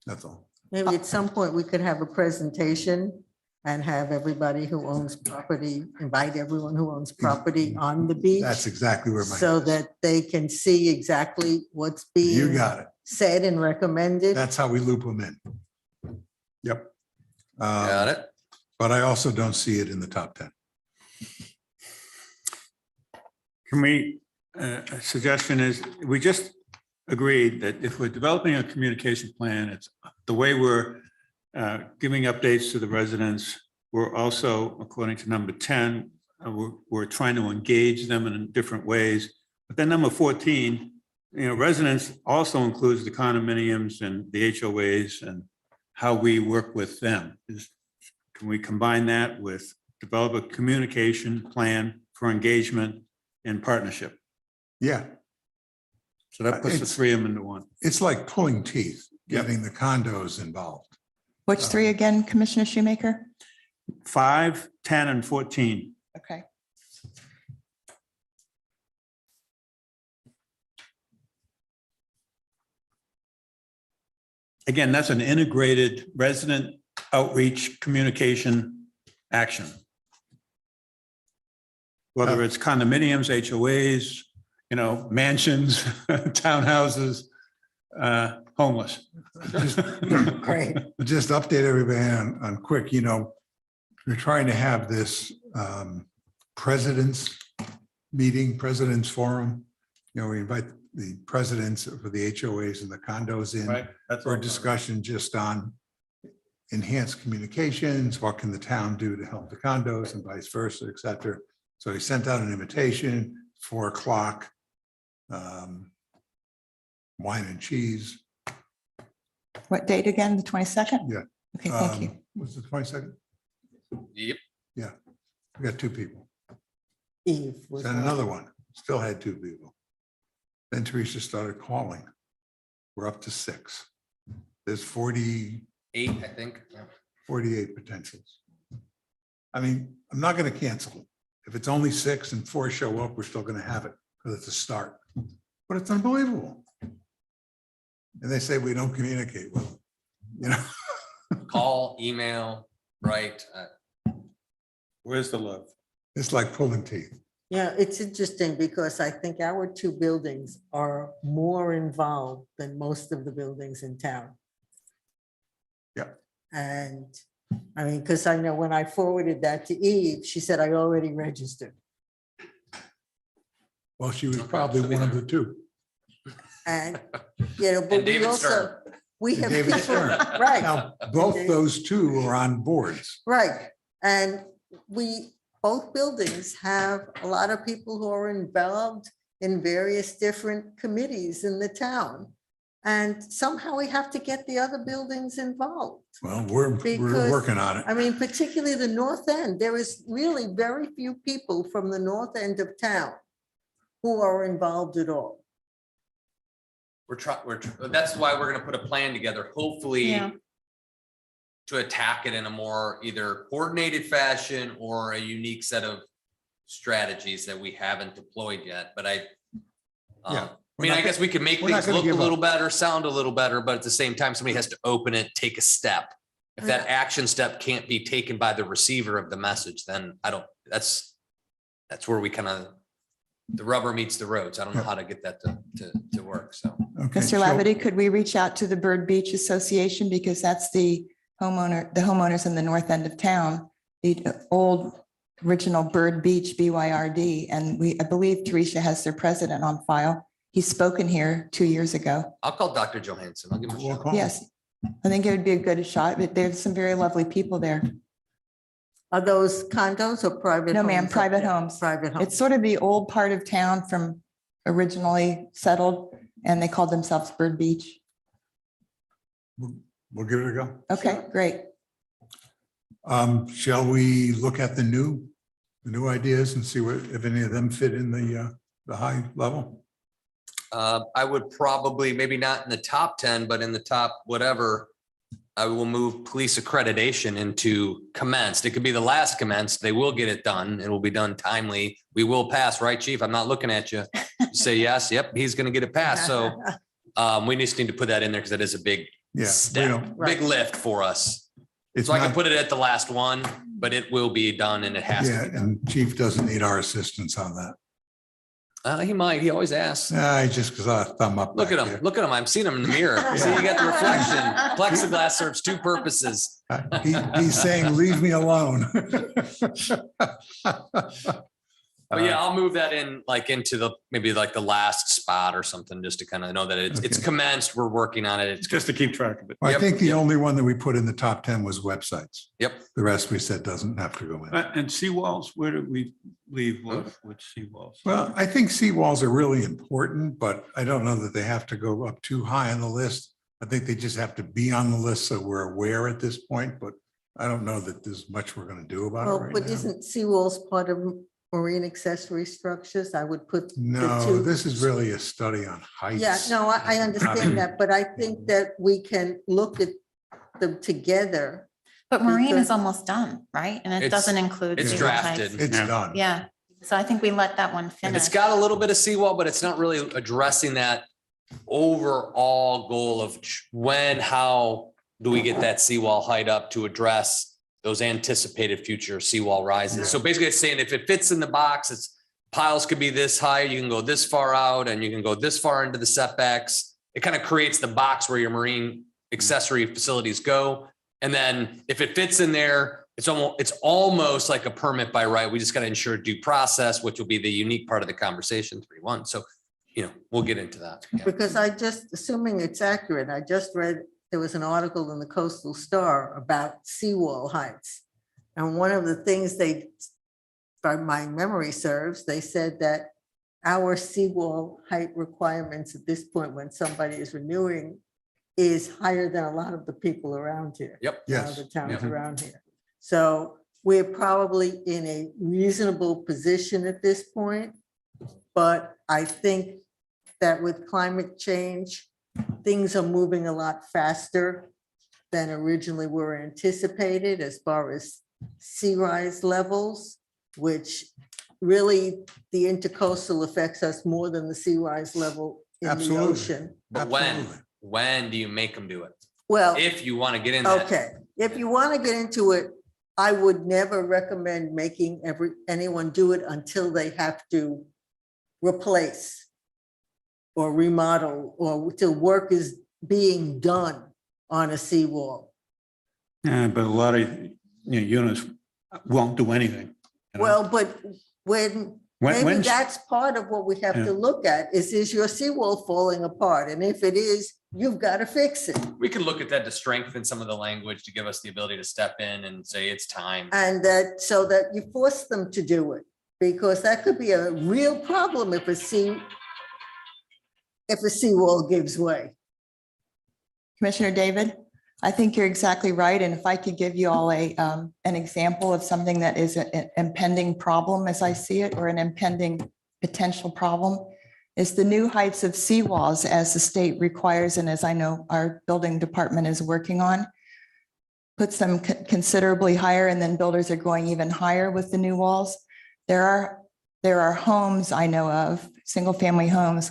That's all. Maybe at some point we could have a presentation and have everybody who owns property, invite everyone who owns property on the beach. That's exactly where my. So that they can see exactly what's You being got it. said and recommended. That's how we loop them in. Yep. Got it. But I also don't see it in the top 10. Can we, a suggestion is, we just agreed that if we're developing a communication plan, it's the way we're giving updates to the residents. We're also, according to number 10, we're trying to engage them in different ways. But then number 14, residents also includes the condominiums and the HOAs and how we work with them. Can we combine that with develop a communication plan for engagement and partnership? Yeah, So that puts the It's- three of them into one. it's like pulling teeth, getting the condos involved. Which three again, Commissioner Shoemaker? 5, 10, and 14. Okay. Again, that's an integrated resident outreach communication action. Whether it's condominiums, HOAs, mansions, townhouses, homeless. Great. Just update everybody on quick, we're trying to have this president's meeting, president's forum. We invite the presidents for the HOAs and the condos in Right. That's for a all. discussion just on enhanced communications, what can the town do to help the condos and vice versa, et cetera. So he sent out an invitation, 4:00, wine and cheese. What date again? The 22nd? Yeah. Okay, thank you. Was it 22nd? Yep. Yeah, we got 2 people. Eve was Sent one. another one, still had 2 people. Then Teresa started calling. We're up to 6. There's 48 8, I think. potentials. I mean, I'm not going to cancel it. If it's only 6 and 4 show up, we're still going to have it because it's a start. But it's unbelievable. And they say we don't communicate with them, Call, email, write. Where's the love? It's like pulling teeth. Yeah, it's interesting because I think our 2 buildings are more involved than most of the buildings in town. Yep. And I mean, because I know when I forwarded that to Eve, she said, I already registered. Well, she was Okay, probably she'll be one of there. the 2. And, but And we David also, Stern. we And have David people, Stern. right, Now, both those 2 are on boards. right. And both buildings have a lot of people who are involved in various different committees in the town. And somehow we have to get the other buildings involved. Well, we're Because, working on it. I mean, particularly the north end, there is really very few people from the north end of town who are involved at all. That's why we're gonna put a plan together, hopefully Yeah. to attack it in a more either coordinated fashion or a unique set of strategies that we haven't deployed yet, but Yeah. I mean, I guess we could make we're not things gonna look a give little up. better, sound a little better, but at the same time, somebody has to open it, take a step. If that action step can't be taken by the receiver of the message, then that's where we kind of, the rubber meets the roads. I don't know Yeah. how to get that to work, so. Okay, Mr. so- Lavity, could we reach out to the Bird Beach Association? Because that's the homeowners in the north end of town, the old original Bird Beach, BYRD. And I believe Teresa has their president on file. He's spoken here 2 years ago. I'll call Dr. Johansson. I'll give him a We'll shot. call. Yes, I think it would be a good shot, but there's some very lovely people there. Are those condos or private? No, ma'am, homes up private there? homes. Private homes. It's sort of the old part of town from originally settled, and they called themselves Bird Beach. We'll give it a go. Okay, great. Shall we look at the new ideas and see if any of them fit in the high level? I would probably, maybe not in the top 10, but in the top whatever, I will move police accreditation into commenced. It could be the last commenced. They will get it done. It will be done timely. We will pass, right, chief? I'm not looking at you. Say yes. Yep, he's going to get it passed. So we just need to put that in there because that is a big Yeah, we step, don't, big lift for us. it's So I can not, put it at the last one, but it will be done and it has yeah, to be done. and chief doesn't need our assistance on that. He might, he always asks. Just because I thumb up. Look at back him, there. look at him. I'm seeing him in the mirror. See, you got the reflection. Plexiglass serves 2 purposes. He's saying, leave me alone. But yeah, I'll move that in like into maybe like the last spot or something, just to kind of know that it's Okay. commenced. We're working on it. It's Just to keep track of it. I Yep, think the yep. only one that we put in the top 10 was websites. Yep. The rest we said doesn't have to go in. And seawalls, where did we leave with seawalls? Well, I think seawalls are really important, but I don't know that they have to go up too high on the list. I think they just have to be on the list so we're aware at this point, but I don't know that there's much we're going to do about it Well, right but now. isn't seawalls part of marine accessory structures? I would put. the No, two- this is really a study on heights. Yeah, no, I understand that, but I think that we can look at them together. But marine Because- is almost done, right? And it It's- doesn't include. it's seawall drafted. heights. It's Yeah. done. Yeah, so I think we let that one And finish. it's got a little bit of seawall, but it's not really addressing that overall goal of when, how do we get that seawall height up to address those anticipated future seawall rises. So basically it's saying if it fits in the box, it's piles could be this high, you can go this far out and you can go this far into the setbacks. It kind of creates the box where your marine accessory facilities go. And then if it fits in there, it's almost like a permit by right. We just got to ensure due process, which will be the unique part of the conversation 3.1. So, we'll get into that. Yeah. Because assuming it's accurate, I just read, there was an article in the Coastal Star about seawall heights. And one of the things by my memory serves, they said that our seawall height requirements at this point, when somebody is renewing, is higher than a lot of the people around here. Yep. A lot of Yes. the towns Yeah. around here. So we're probably in a reasonable position at this point. But I think that with climate change, things are moving a lot faster than originally were anticipated as far as sea rise levels, which really the intercoastal affects us more than the sea rise level in the Absolutely. ocean. But Absolutely. when do you make them do it? Well, If you want to get in that. okay, if you want to get into it, I would never recommend making anyone do it until they have to replace or remodel or till work is being done on a seawall. Yeah, but a lot of units won't do anything. Well, but maybe When, that's part of what we have to look at is your seawall falling apart? And if it is, you've got to fix it. We can look at that to strengthen some of the language to give us the ability to step in and say it's time. And so that you force them to do it, because that could be a real problem if a seawall gives way. Commissioner David, I think you're exactly right. And if I could give you all an example of something that is an impending problem as I see it, or an impending potential problem, is the new heights of seawalls as the state requires, and as I know our building department is working on, puts them considerably higher, and then builders are going even higher with the new walls. There are homes I know of, single family homes,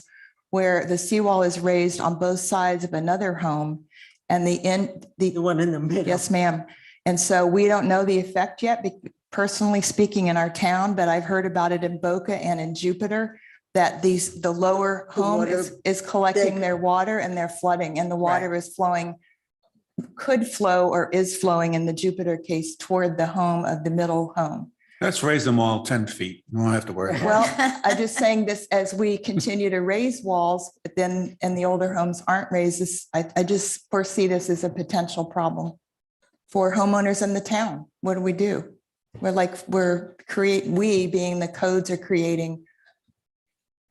where the seawall is raised on both sides of another home, and The one in the middle. yes, ma'am. And so we don't know the effect yet, personally speaking in our town, but I've heard about it in Boca and in Jupiter, that the lower The home water, is collecting their water and they're flooding, and the water is flowing, could flow or is flowing in the Jupiter case toward the home of the middle home. let's raise them all 10 feet. We won't have to worry. Well, I'm just saying this, as we continue to raise walls, but then, and the older homes aren't raised, I just foresee this as a potential problem for homeowners in the town. What do we do? We being the codes are creating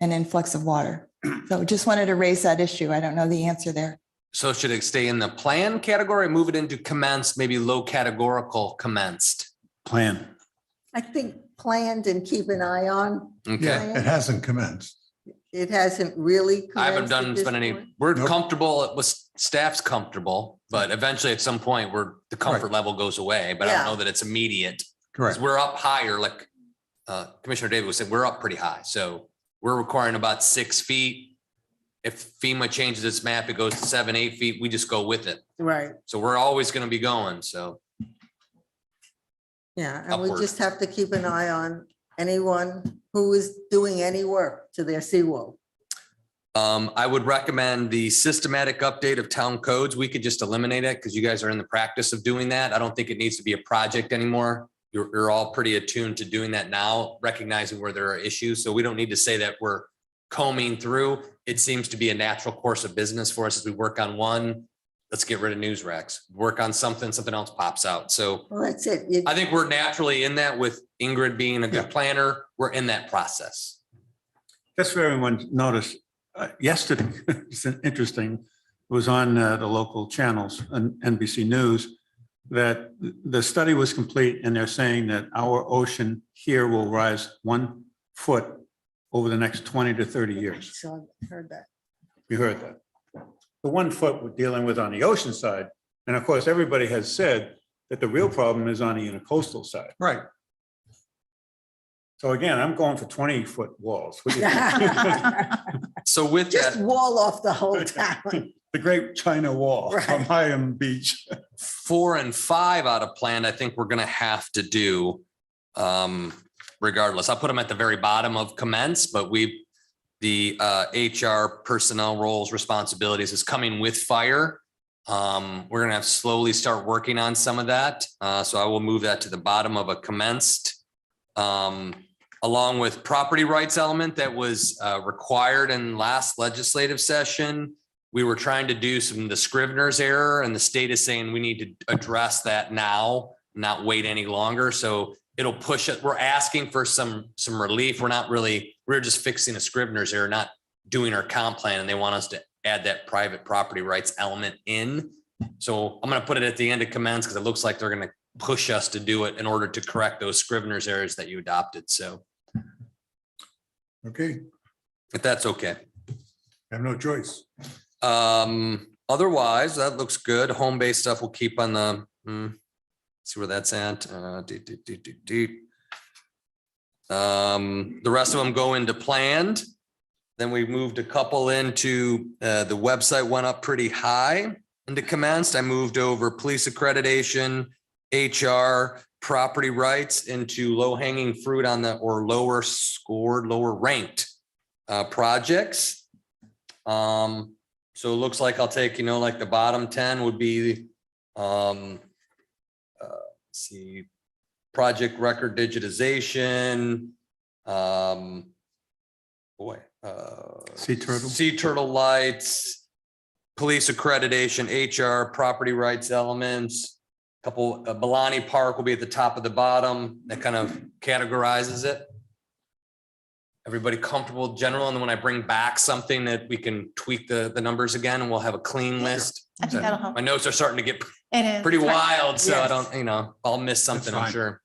an influx of water. So just wanted to raise that issue. I don't know the answer there. So should it stay in the plan category, move it into commenced, maybe low categorical commenced? Plan. I think planned and keep an eye on. Okay. Yeah, it hasn't commenced. It hasn't really. I haven't commenced at done this spent any, point. we're Nope. comfortable, it was staff's comfortable, but eventually at some point where the comfort level goes away, but I don't Yeah. know that it's immediate. Correct. Because we're up higher, like Commissioner David was saying, we're up pretty high. So we're requiring about 6 feet. If FEMA changes its map, it goes to 7, 8 feet, we just go with it. Right, So we're always going to be going. So yeah, and we Upward. just have to keep an eye on anyone who is doing any work to their seawall. I would recommend the systematic update of town codes. We could just eliminate it because you guys are in the practice of doing that. I don't think it needs to be a project anymore. You're all pretty attuned to doing that now, recognizing where there are issues. So we don't need to say that we're combing through. It seems to be a natural course of business for us as we work on one. Let's get rid of news racks, work on something else pops out. So Well, that's it. You- I think we're naturally in that with Ingrid being a good planner. We're in that process. Just for everyone notice, yesterday, it's interesting, it was on the local channels on NBC News, that the study was complete and they're saying that our ocean here will rise 1 foot over the next 20 to 30 years. So I heard that. You heard that. The 1 foot we're dealing with on the ocean side. And of course, everybody has said that the real problem is on the intercoastal side. Right. So again, I'm going for 20-foot walls. What do you think? So with Just that, wall off the whole town. The Great China Wall from Right. Higham Beach. 4 and 5 out of planned, I think we're gonna have to do regardless. I'll put them at the very bottom of commence, but the HR personnel roles, responsibilities is coming with fire. We're gonna have to slowly start working on some of that. So I will move that to the bottom of a commenced. Along with property rights element that was required in last legislative session. We were trying to do the Scrivener's error, and the state is saying we need to address that now, not wait any longer. So it'll push it. We're asking for some relief. We're just fixing a Scrivener's error, not doing our comp plan, and they want us to add that private property rights element in. So I'm gonna put it at the end of commence because it looks like they're gonna push us to do it in order to correct those Scrivener's errors that you adopted. So Okay, if that's okay. have no choice. Otherwise, that looks good. Home-based stuff we'll keep on the, see where that's at. The rest of them go into planned. Then we moved a couple into, the website went up pretty high into commenced. I moved over police accreditation, HR, property rights into low-hanging fruit on the, or lower scored, lower ranked projects. So it looks like I'll take, like the bottom 10 would be, let's see, project record digitization, sea turtle lights, police accreditation, HR, property rights elements, couple, Balani Park will be at the top of the bottom. That kind of categorizes it. Everybody comfortable general, and then when I bring back something that we can tweak the numbers again, and we'll have a clean list. I think that'll help. My notes are starting to get It is. pretty It's fine. wild, so I Yes. don't, I'll miss something, I'm fine. sure.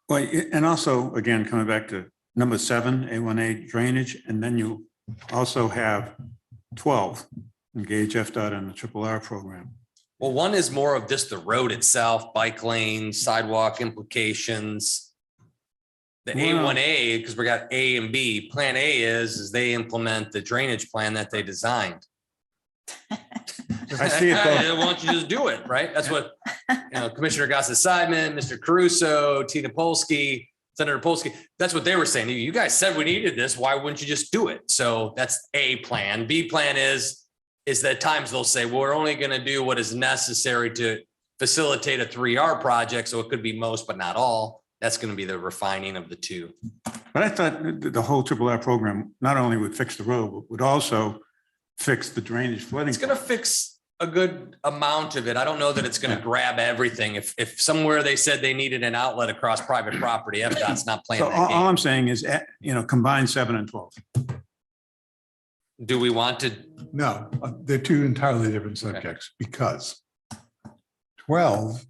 Well, and also, again, coming back to number 7, A1a Drainage, and then you also have 12, engage FDOT and the RRR program. Well, one is more of just the road itself, bike lanes, sidewalk implications. The Well- A1A, because we got A and B. Plan A is they implement the drainage plan that they designed. I see it both. Why don't you just do it, right? That's what, Commissioner Gossett-Simon, Mr. Caruso, Tina Polsky, Senator Polsky, that's what they were saying. You guys said we needed this. Why wouldn't you just do it? So that's A plan. B plan is that at times they'll say, well, we're only going to do what is necessary to facilitate a 3R project. So it could be most, but not all. That's going to be the refining of the two. But I thought the whole RRR program not only would fix the road, but would also fix the drainage flooding. It's going to fix a good amount of it. I don't know that it's going to grab everything. If somewhere they said they needed an outlet across private property, FDOT's not playing So that all game. I'm saying is, combine 7 and 12. Do we want to? No, they're two entirely different subjects because 12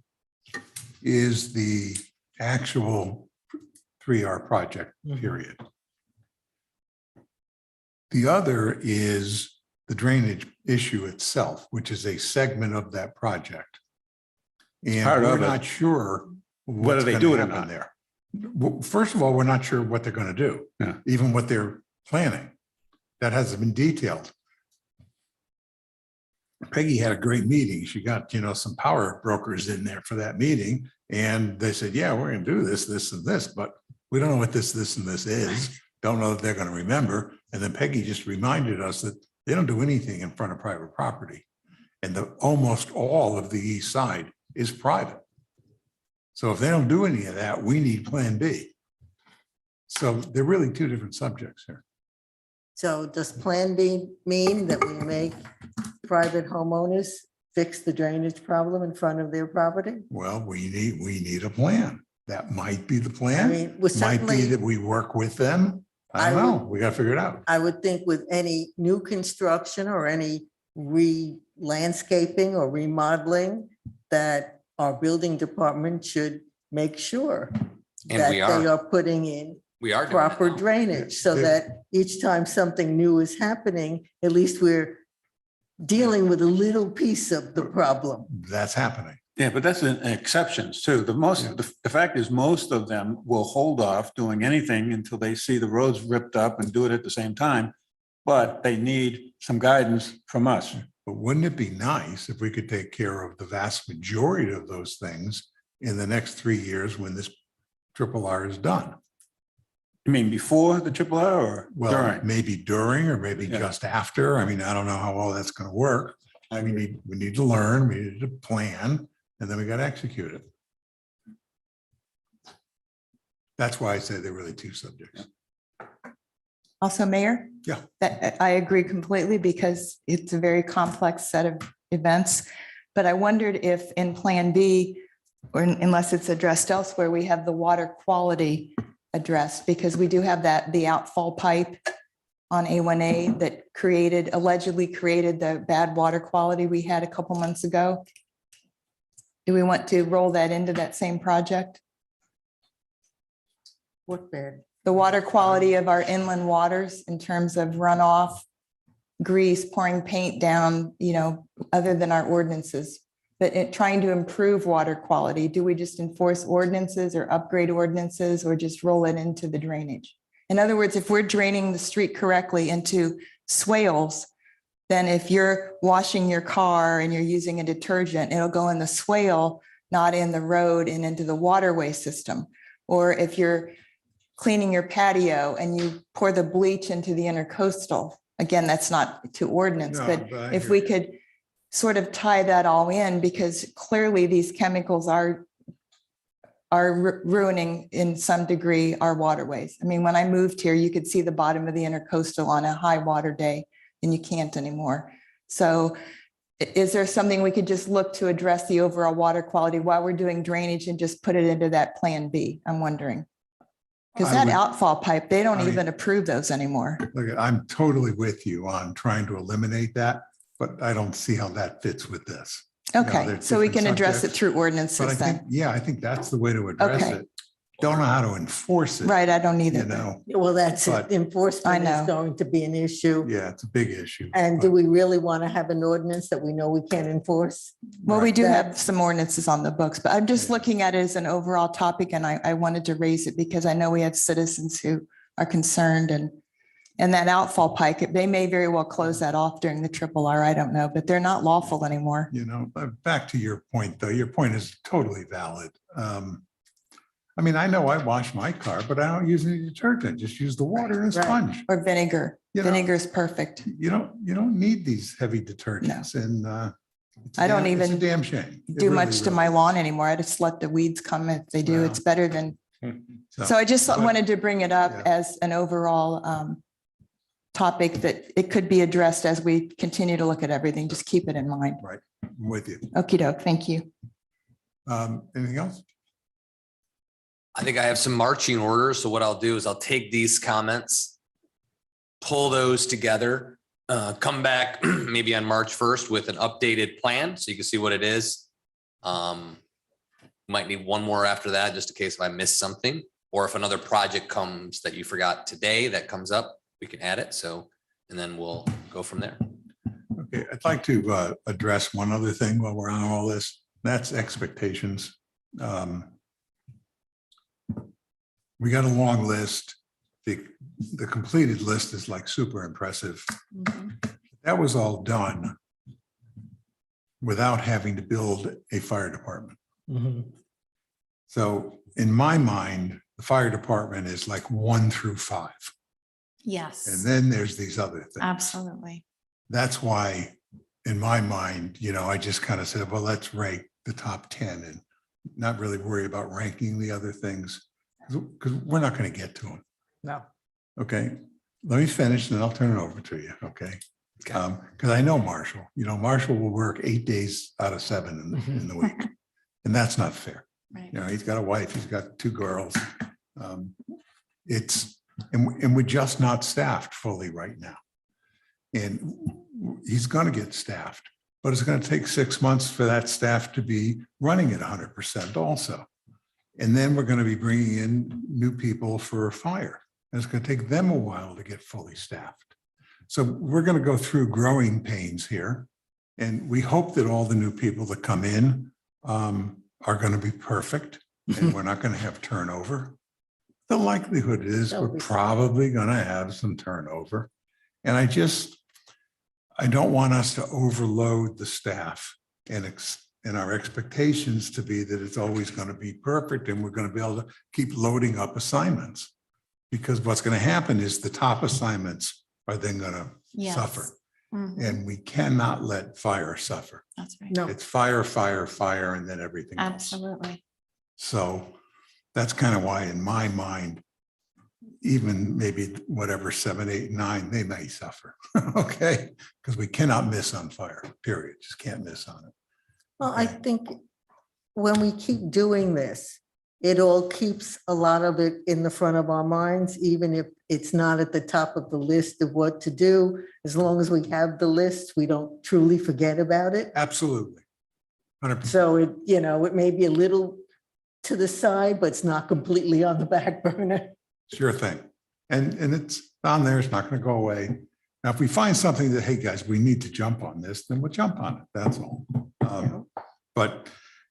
is the actual 3R project, period. The other is the drainage issue itself, which is a segment of that project. And part we're of it. not sure Whether what's they gonna do it or happen not. there. Well, first of all, we're not sure what they're going to do, Yeah. even what they're planning. That hasn't been detailed. Peggy had a great meeting. She got, some power brokers in there for that meeting. And they said, yeah, we're going to do this, this and this, but we don't know what this and this is. Don't know if they're going to remember. And then Peggy just reminded us that they don't do anything in front of private property. And almost all of the east side is private. So if they don't do any of that, we need Plan B. So they're really two different subjects here. So does Plan B mean that we make private homeowners fix the drainage problem in front of their property? Well, we need a plan. That might be the I plan. mean, we Might be certainly, that we work with them. I don't know. We got to figure it out. I would think with any new construction or any landscaping or remodeling, that our building department should make sure And that we they are. are putting in We are doing proper it now. drainage, so Yeah. that each time something new is happening, at least we're dealing with a little piece of the problem. That's happening. Yeah, but that's an exceptions too. The fact is, most of them will hold off doing anything until they see the roads ripped up and do it at the same time. But they need some guidance from us. But wouldn't it be nice if we could take care of the vast majority of those things in the next 3 years when this triple R is done? You mean before the triple R or Well, during? maybe during or maybe Yeah. just after. I mean, I don't know how all that's going to work. We need to learn, we need to plan, and then we got to execute it. That's why I say they're really two subjects. Also, Mayor? Yeah. That I agree completely because it's a very complex set of events. But I wondered if in Plan B, or unless it's addressed elsewhere, we have the water quality addressed because we do have the outfall pipe on A1a that allegedly created the bad water quality we had a couple months ago. Do we want to roll that into that same project? What bad? The water quality of our inland waters in terms of runoff, grease, pouring paint down, other than our ordinances, but trying to improve water quality. Do we just enforce ordinances or upgrade ordinances or just roll it into the drainage? In other words, if we're draining the street correctly into swales, then if you're washing your car and you're using a detergent, it'll go in the swale, not in the road and into the waterway system. Or if you're cleaning your patio and you pour the bleach into the intercoastal, again, that's not to ordinance, No, but but I if hear we you. could sort of tie that all in, because clearly these chemicals are ruining in some degree our waterways. I mean, when I moved here, you could see the bottom of the intercoastal on a high water day and you can't anymore. So is there something we could just look to address the overall water quality while we're doing drainage and just put it into that Plan B? I'm wondering. Because I that would- outfall pipe, they don't I mean- even approve those anymore. Look, I'm totally with you on trying to eliminate that, but I don't see how that fits with this. Okay, they're so we different can address it subjects, through But I ordinances think, then. I think that's the way to address Okay. it. Don't know how to enforce it. Right, I don't need You it. know, Well, that's it. But- Enforcement I know. is going to be an issue. yeah, it's a big issue. And do we really want to have an ordinance that we know we can't enforce? Well, we Right. do That- have some ordinances on the books, but I'm just Yeah. looking at it as an overall topic and I wanted to raise it because I know we have citizens who are concerned and that outfall pipe, they may very well close that off during the triple R, I don't know, but they're not lawful anymore. Back to your point, though, your point is totally valid. I mean, I know I wash my car, but I don't use any detergent, just use the water and a Right. sponge. Or vinegar. You know, Vinegar is perfect. You don't need these heavy detergents and it's a I don't damn- it's a even damn shame. It Do really, much to really my is. lawn anymore. I just let the weeds come if they do. Wow. It's better than, so I just but- wanted to bring it up Yeah. as an overall topic that it could be addressed as we continue to look at everything. Just keep it in mind. I'm with you. Okey doke. Thank you. Anything else? I think I have some marching orders. So what I'll do is I'll take these comments, pull those together, come back maybe on March 1st with an updated plan so you can see what it is. Might need one more after that, just in case if I miss something, or if another project comes that you forgot today that comes up, we can add it. So, and then we'll go from there. Okay, I'd like to address one other thing while we're on all this. That's expectations. We got a long list. The completed list is like super impressive. That was all done without having to build a fire department. So in my mind, the fire department is like 1 through 5. And Yes, then there's these other things. absolutely. That's why, in my mind, I just kind of said, well, let's rank the top 10 and not really worry about ranking the other things because we're not going to get to them. No. Okay, let me finish and then I'll turn it over to you. Okay. Because I know Marshall, Marshall will work 8 days out of 7 in the week. And that's not fair. Right. He's got a wife, he's got 2 girls. And we're just not staffed fully right now. And he's going to get staffed, but it's going to take 6 months for that staff to be running at 100% also. And then we're going to be bringing in new people for fire. And it's going to take them a while to get fully staffed. So we're going to go through growing pains here. And we hope that all the new people that come in are going to be perfect and we're not going to have turnover. The likelihood is we're probably going to have some turnover. And I don't want us to overload the staff and our expectations to be that it's always going to be perfect and we're going to be able to keep loading up assignments. Because what's going to happen is the top assignments are then going to Yes. suffer. Mhm, And we cannot let fire suffer. That's right. No, It's fire, fire, fire, and then everything else. Absolutely. So that's kind of why in my mind, even maybe whatever 7, 8, 9, they may suffer. Okay, because we cannot miss on fire, period. Just can't miss on it. well, I think when we keep doing this, it all keeps a lot of it in the front of our minds, even if it's not at the top of the list of what to do. As long as we have the list, we don't truly forget about it. Absolutely. 100%. So it, it may be a little to the side, but it's not completely on the back burner. Sure thing. And it's on there. It's not going to go away. Now, if we find something that, hey, guys, we need to jump on this, then we'll jump on it. That's all. But,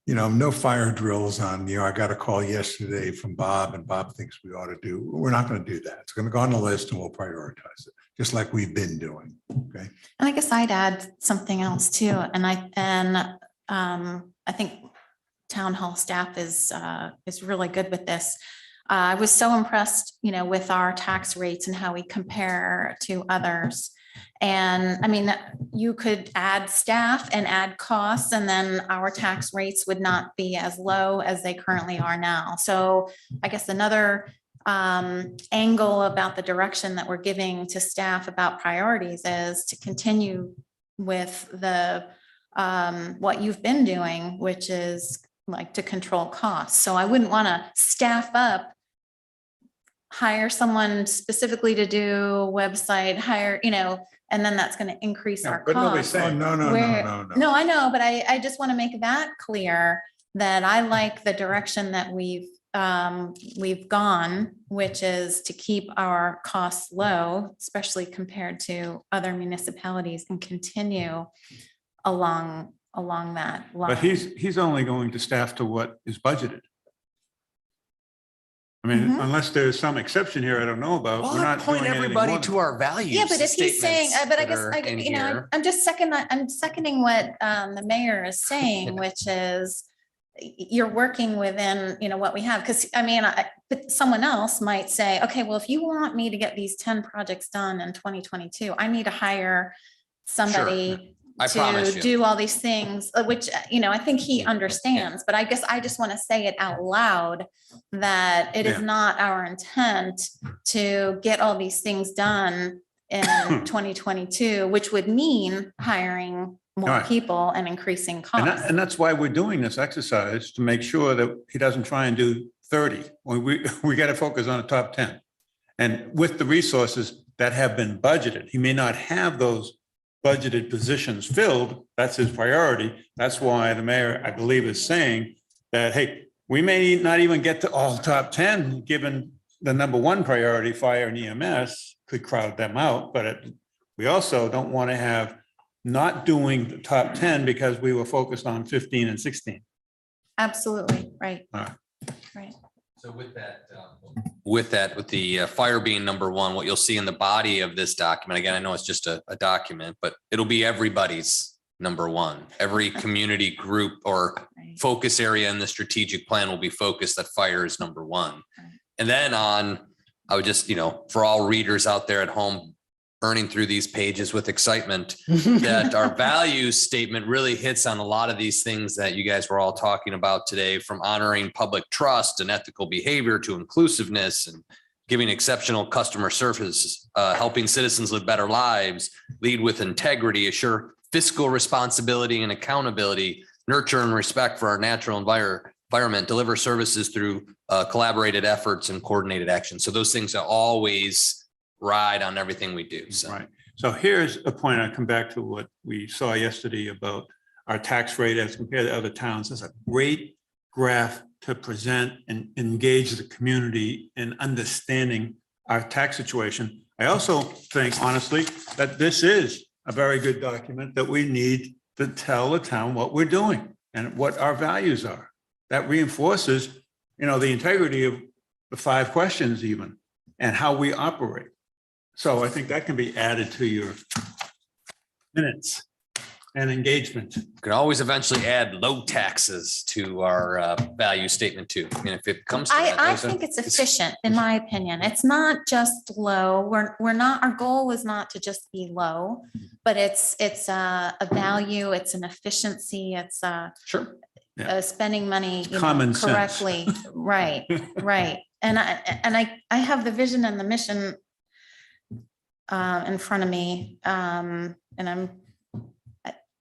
no fire drills on, I got a call yesterday from Bob and Bob thinks we ought to do. We're not going to do that. It's going to go on the list and we'll prioritize it, just like we've been doing. Okay. And I guess I'd add something else too. And I think town hall staff is really good with this. I was so impressed, with our tax rates and how we compare to others. And I mean, you could add staff and add costs, and then our tax rates would not be as low as they currently are now. So I guess another angle about the direction that we're giving to staff about priorities is to continue with the what you've been doing, which is like to control costs. So I wouldn't want to staff up, hire someone specifically to do website, and then that's going to increase our But nobody's costs. Oh, saying, no. No, I know, but I just want to make that clear that I like the direction that we've gone, which is to keep our costs low, especially compared to other municipalities, and continue along that line. but he's only going to staff to what is budgeted. I mean, Mhm. unless there's some exception here I don't know about, we're Well, not point doing anything everybody more to than- our values. Yeah, but if he's saying, statements but I that guess, are in here. I'm seconding what the mayor is saying, which is you're working within, what we have. Because but someone else might say, okay, well, if you want me to get these 10 projects done in 2022, I need to hire somebody I promise to you. do all these things, which, I think he understands, but I guess I just want to say it out loud that it is Yeah. not our intent to get all these things done in 2022, which would mean hiring more Right. people and increasing And costs. that's why we're doing this exercise, to make sure that he doesn't try and do 30. We got to focus on the top 10. And with the resources that have been budgeted, he may not have those budgeted positions filled. That's his priority. That's why the mayor, I believe, is saying that, hey, we may not even get to all top 10, given the number one priority, fire and EMS, could crowd them out. But we also don't want to have not doing the top 10 because we were focused on 15 and 16. Absolutely, right. All Right. So with the fire being number one, what you'll see in the body of this document, again, I know it's just a document, but it'll be everybody's number one. Every community group or Right. focus area in the strategic plan will be focused that fire is number one. Right. And then I would just, for all readers out there at home, burning through these pages with excitement, that our values statement really hits on a lot of these things that you guys were all talking about today, from honoring public trust and ethical behavior to inclusiveness and giving exceptional customer service, helping citizens live better lives, lead with integrity, assure fiscal responsibility and accountability, nurture and respect for our natural environment, deliver services through collaborated efforts and coordinated action. So those things are always ride on everything we do. So. Right. So here's a point. I come back to what we saw yesterday about our tax rate as compared to other towns. It's a great graph to present and engage the community in understanding our tax situation. I also think, honestly, that this is a very good document that we need to tell the town what we're doing and what our values are. That reinforces, the integrity of the 5 questions even, and how we operate. So I think that can be added to Minutes and engagement. Could always eventually add low taxes to our value statement too. I mean, if it comes to that. I those are- think it's efficient, in my opinion. It's not just low. We're not, our goal is not to just be low, but it's a value, it's an efficiency, it's Sure. spending money, you know, Common sense. correctly. Right, right. And I have the vision and the mission in front of me. And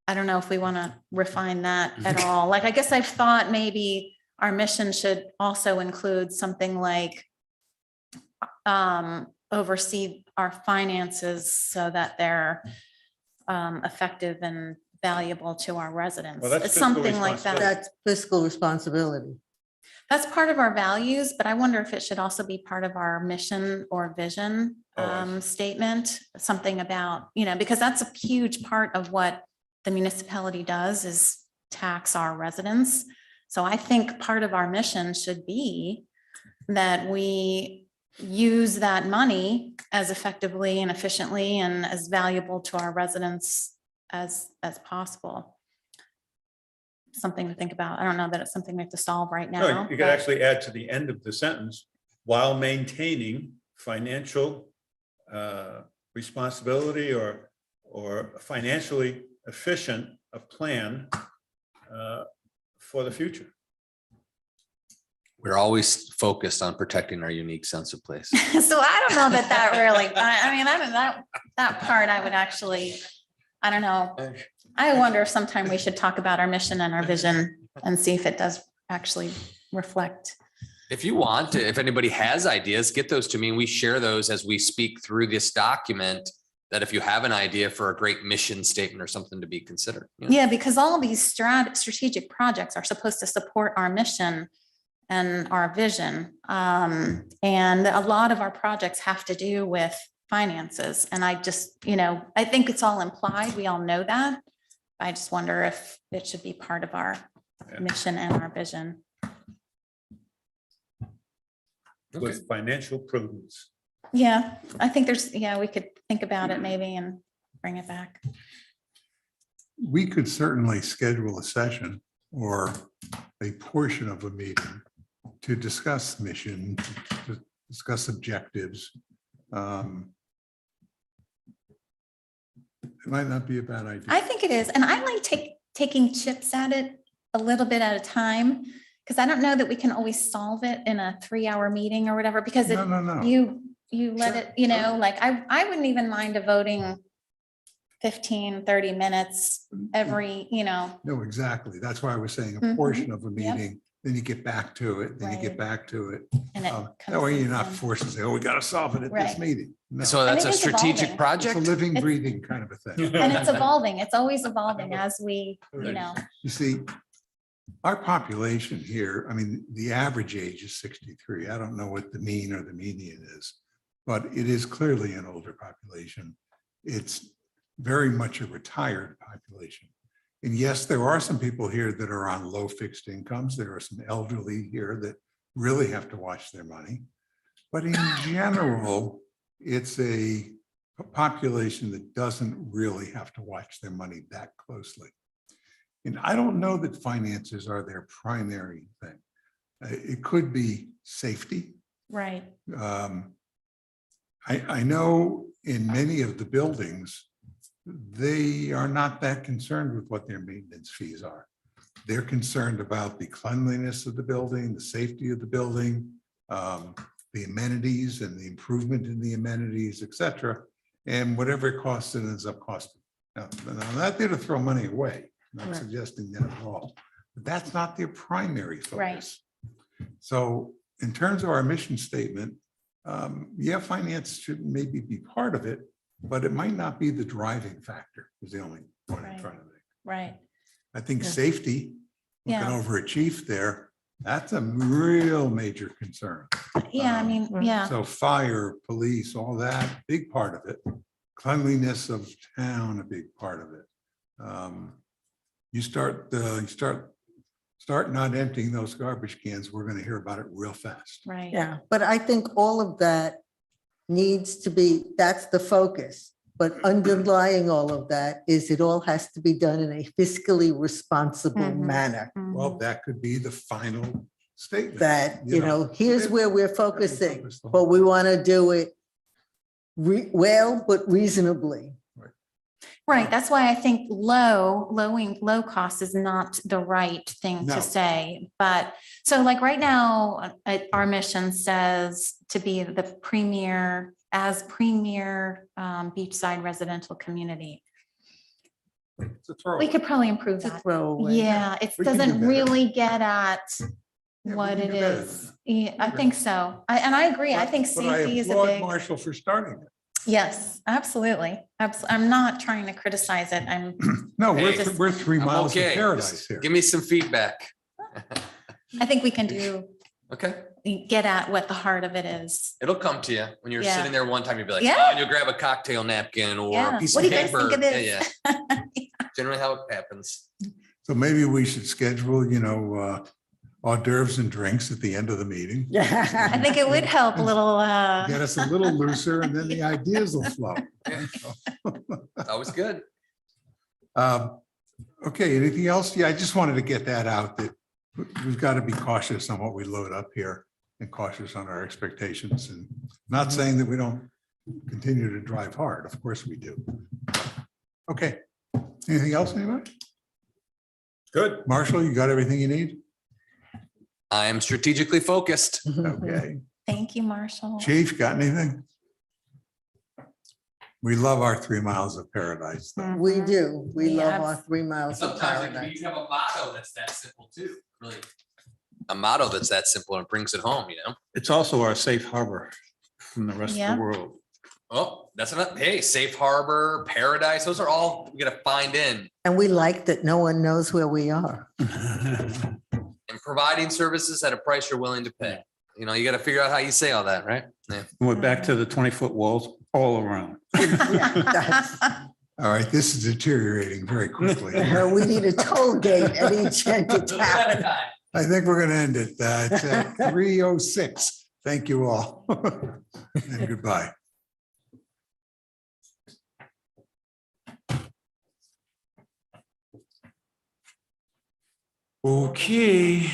I don't know if we want to refine that at all. Like, I guess I've thought maybe our mission should also include something like oversee our finances so that they're effective and valuable to our residents. Well, that's It's fiscal something like that. That's fiscal responsibility. That's part of our values, but I wonder if it should also be part of our mission or vision statement, something about, you know, because that's a huge part of what the municipality does is tax our residents. So I think part of our mission should be that we use that money as effectively and efficiently and as valuable to our residents as possible. Something to think about. I don't know that it's something we have to solve right No, now. you could but- actually add to the end of the sentence, while maintaining financial responsibility or financially efficient a plan for the future. We're always focused on protecting our unique sense of place. So I don't know that really, I mean, that part I would actually, I don't know. I wonder if sometime we should talk about our mission and our vision and see if it does actually reflect. If you want to, if anybody has ideas, get those to me and we share those as we speak through this document. That if you have an idea for a great mission statement or something to be considered. You know? Yeah, because all of these strategic projects are supposed to support our mission and our vision. And a lot of our projects have to do with finances. And I just, you know, I think it's all implied. We all know that. I just wonder if it should be part of our mission and our vision. With financial prudence. Yeah, I think we could think about it maybe and bring it back. We could certainly schedule a session or a portion of a meeting to discuss mission, to discuss objectives. It might not be a bad idea. I think it is. And I like taking chips at it a little bit at a time, because I don't know that we can always solve it in a 3-hour meeting or whatever, because if No. you let Sure, it, you know, sure. like I wouldn't even mind devoting 15, 30 minutes every, you know, No, exactly. That's why I was saying a Mhm. portion of a Yep. meeting, then you get back to it, then you get Right. back to it. and it. That way you're not comes in. forced to say, oh, we got to solve it at this Right. meeting. No, So that's I a think it's strategic evolving. it's a project. living, It's- breathing kind of a thing. And it's evolving. It's always evolving as we, you know, You see, our population here, I mean, the average age is 63. I don't know what the mean or the median is, but it is clearly an older population. It's very much a retired population. And yes, there are some people here that are on low fixed incomes. There are some elderly here that really have to watch their money. But in general, it's a population that doesn't really have to watch their money that closely. And I don't know that finances are their primary thing. It could be safety. right. I know in many of the buildings, they are not that concerned with what their maintenance fees are. They're concerned about the cleanliness of the building, the safety of the building, the amenities and the improvement in the amenities, et cetera. And whatever it costs, it ends up costing. Now, I'm not there to throw money away. I'm not Right. suggesting that at all. But that's not their primary Right. focus. So in terms of our mission statement, yeah, finance should maybe be part of it, but it might not be the driving factor is the only point I'm Right. trying to make. Right. I think Yeah. safety, looking Yeah. over a chief there, that's a real major concern. Yeah, I mean, yeah, So fire, police, all that, big part of it. Cleanliness of town, a big part of it. You start not emptying those garbage cans, we're going to hear about it real fast. right. Yeah, but I think all of that needs to be, that's the focus. But underlying all of that is it all has to be done in a fiscally responsible Mhm. manner. Well, that could be the final statement. That, you know, here's where we're focusing, Focus the but whole- we want to do it well, but reasonably. Right, that's why I think low cost is not the right thing No. to say. But, so like right now, our mission says to be the premier beachside residential community. It's a throw. We could probably improve It's a that. throwaway. Yeah, it we can do doesn't better. really get at Yeah, we what can it do better than is. that. Yeah, I Okay. think so. And I agree. I think But I safety is a applaud big, Marshall for starting it. yes, absolutely. I'm not trying to criticize it. I'm, No, Hey, we're 3 I'm miles of okay. paradise here. Give me some feedback. I think we can Okay, get at what the heart of it is. it'll come to you when you're Yeah. sitting there one time, you'll be like, Yeah. oh, and you'll grab a cocktail napkin or Yeah. a piece What of do you guys paper. think of Yeah, this? yeah. Generally how it happens. So maybe we should schedule, hors d'oeuvres and drinks at the end of the meeting. I think it would help a little, Get us a little looser and then the ideas will flow. Always good. Okay, anything else? Yeah, I just wanted to get that out that we've got to be cautious on what we load up here and cautious on our expectations and not saying that we don't continue to drive hard. Of course we do. Okay, anything else, anybody? Good. Marshall, you got everything you need? I am strategically focused. Okay. thank you, Marshall. Chief, got anything? We love our 3 miles of paradise. though. We do. We We love our abs- 3 miles of paradise. have a motto that's that simple too, really. A motto that's that simple and brings it home, It's also our safe harbor from the rest of Yeah. the world. Oh, that's enough. Hey, safe harbor, paradise, those are all we gotta find in. And we like that no one knows where we are. And providing services at a price you're willing to pay. You gotta figure out how you say all that, right? Yeah. We're back to the 20-foot walls all around. That's- All right, this is deteriorating very quickly. We need a toll gate at each end of town. I think we're going to end it at 3:06. Thank you all. And goodbye. Okay.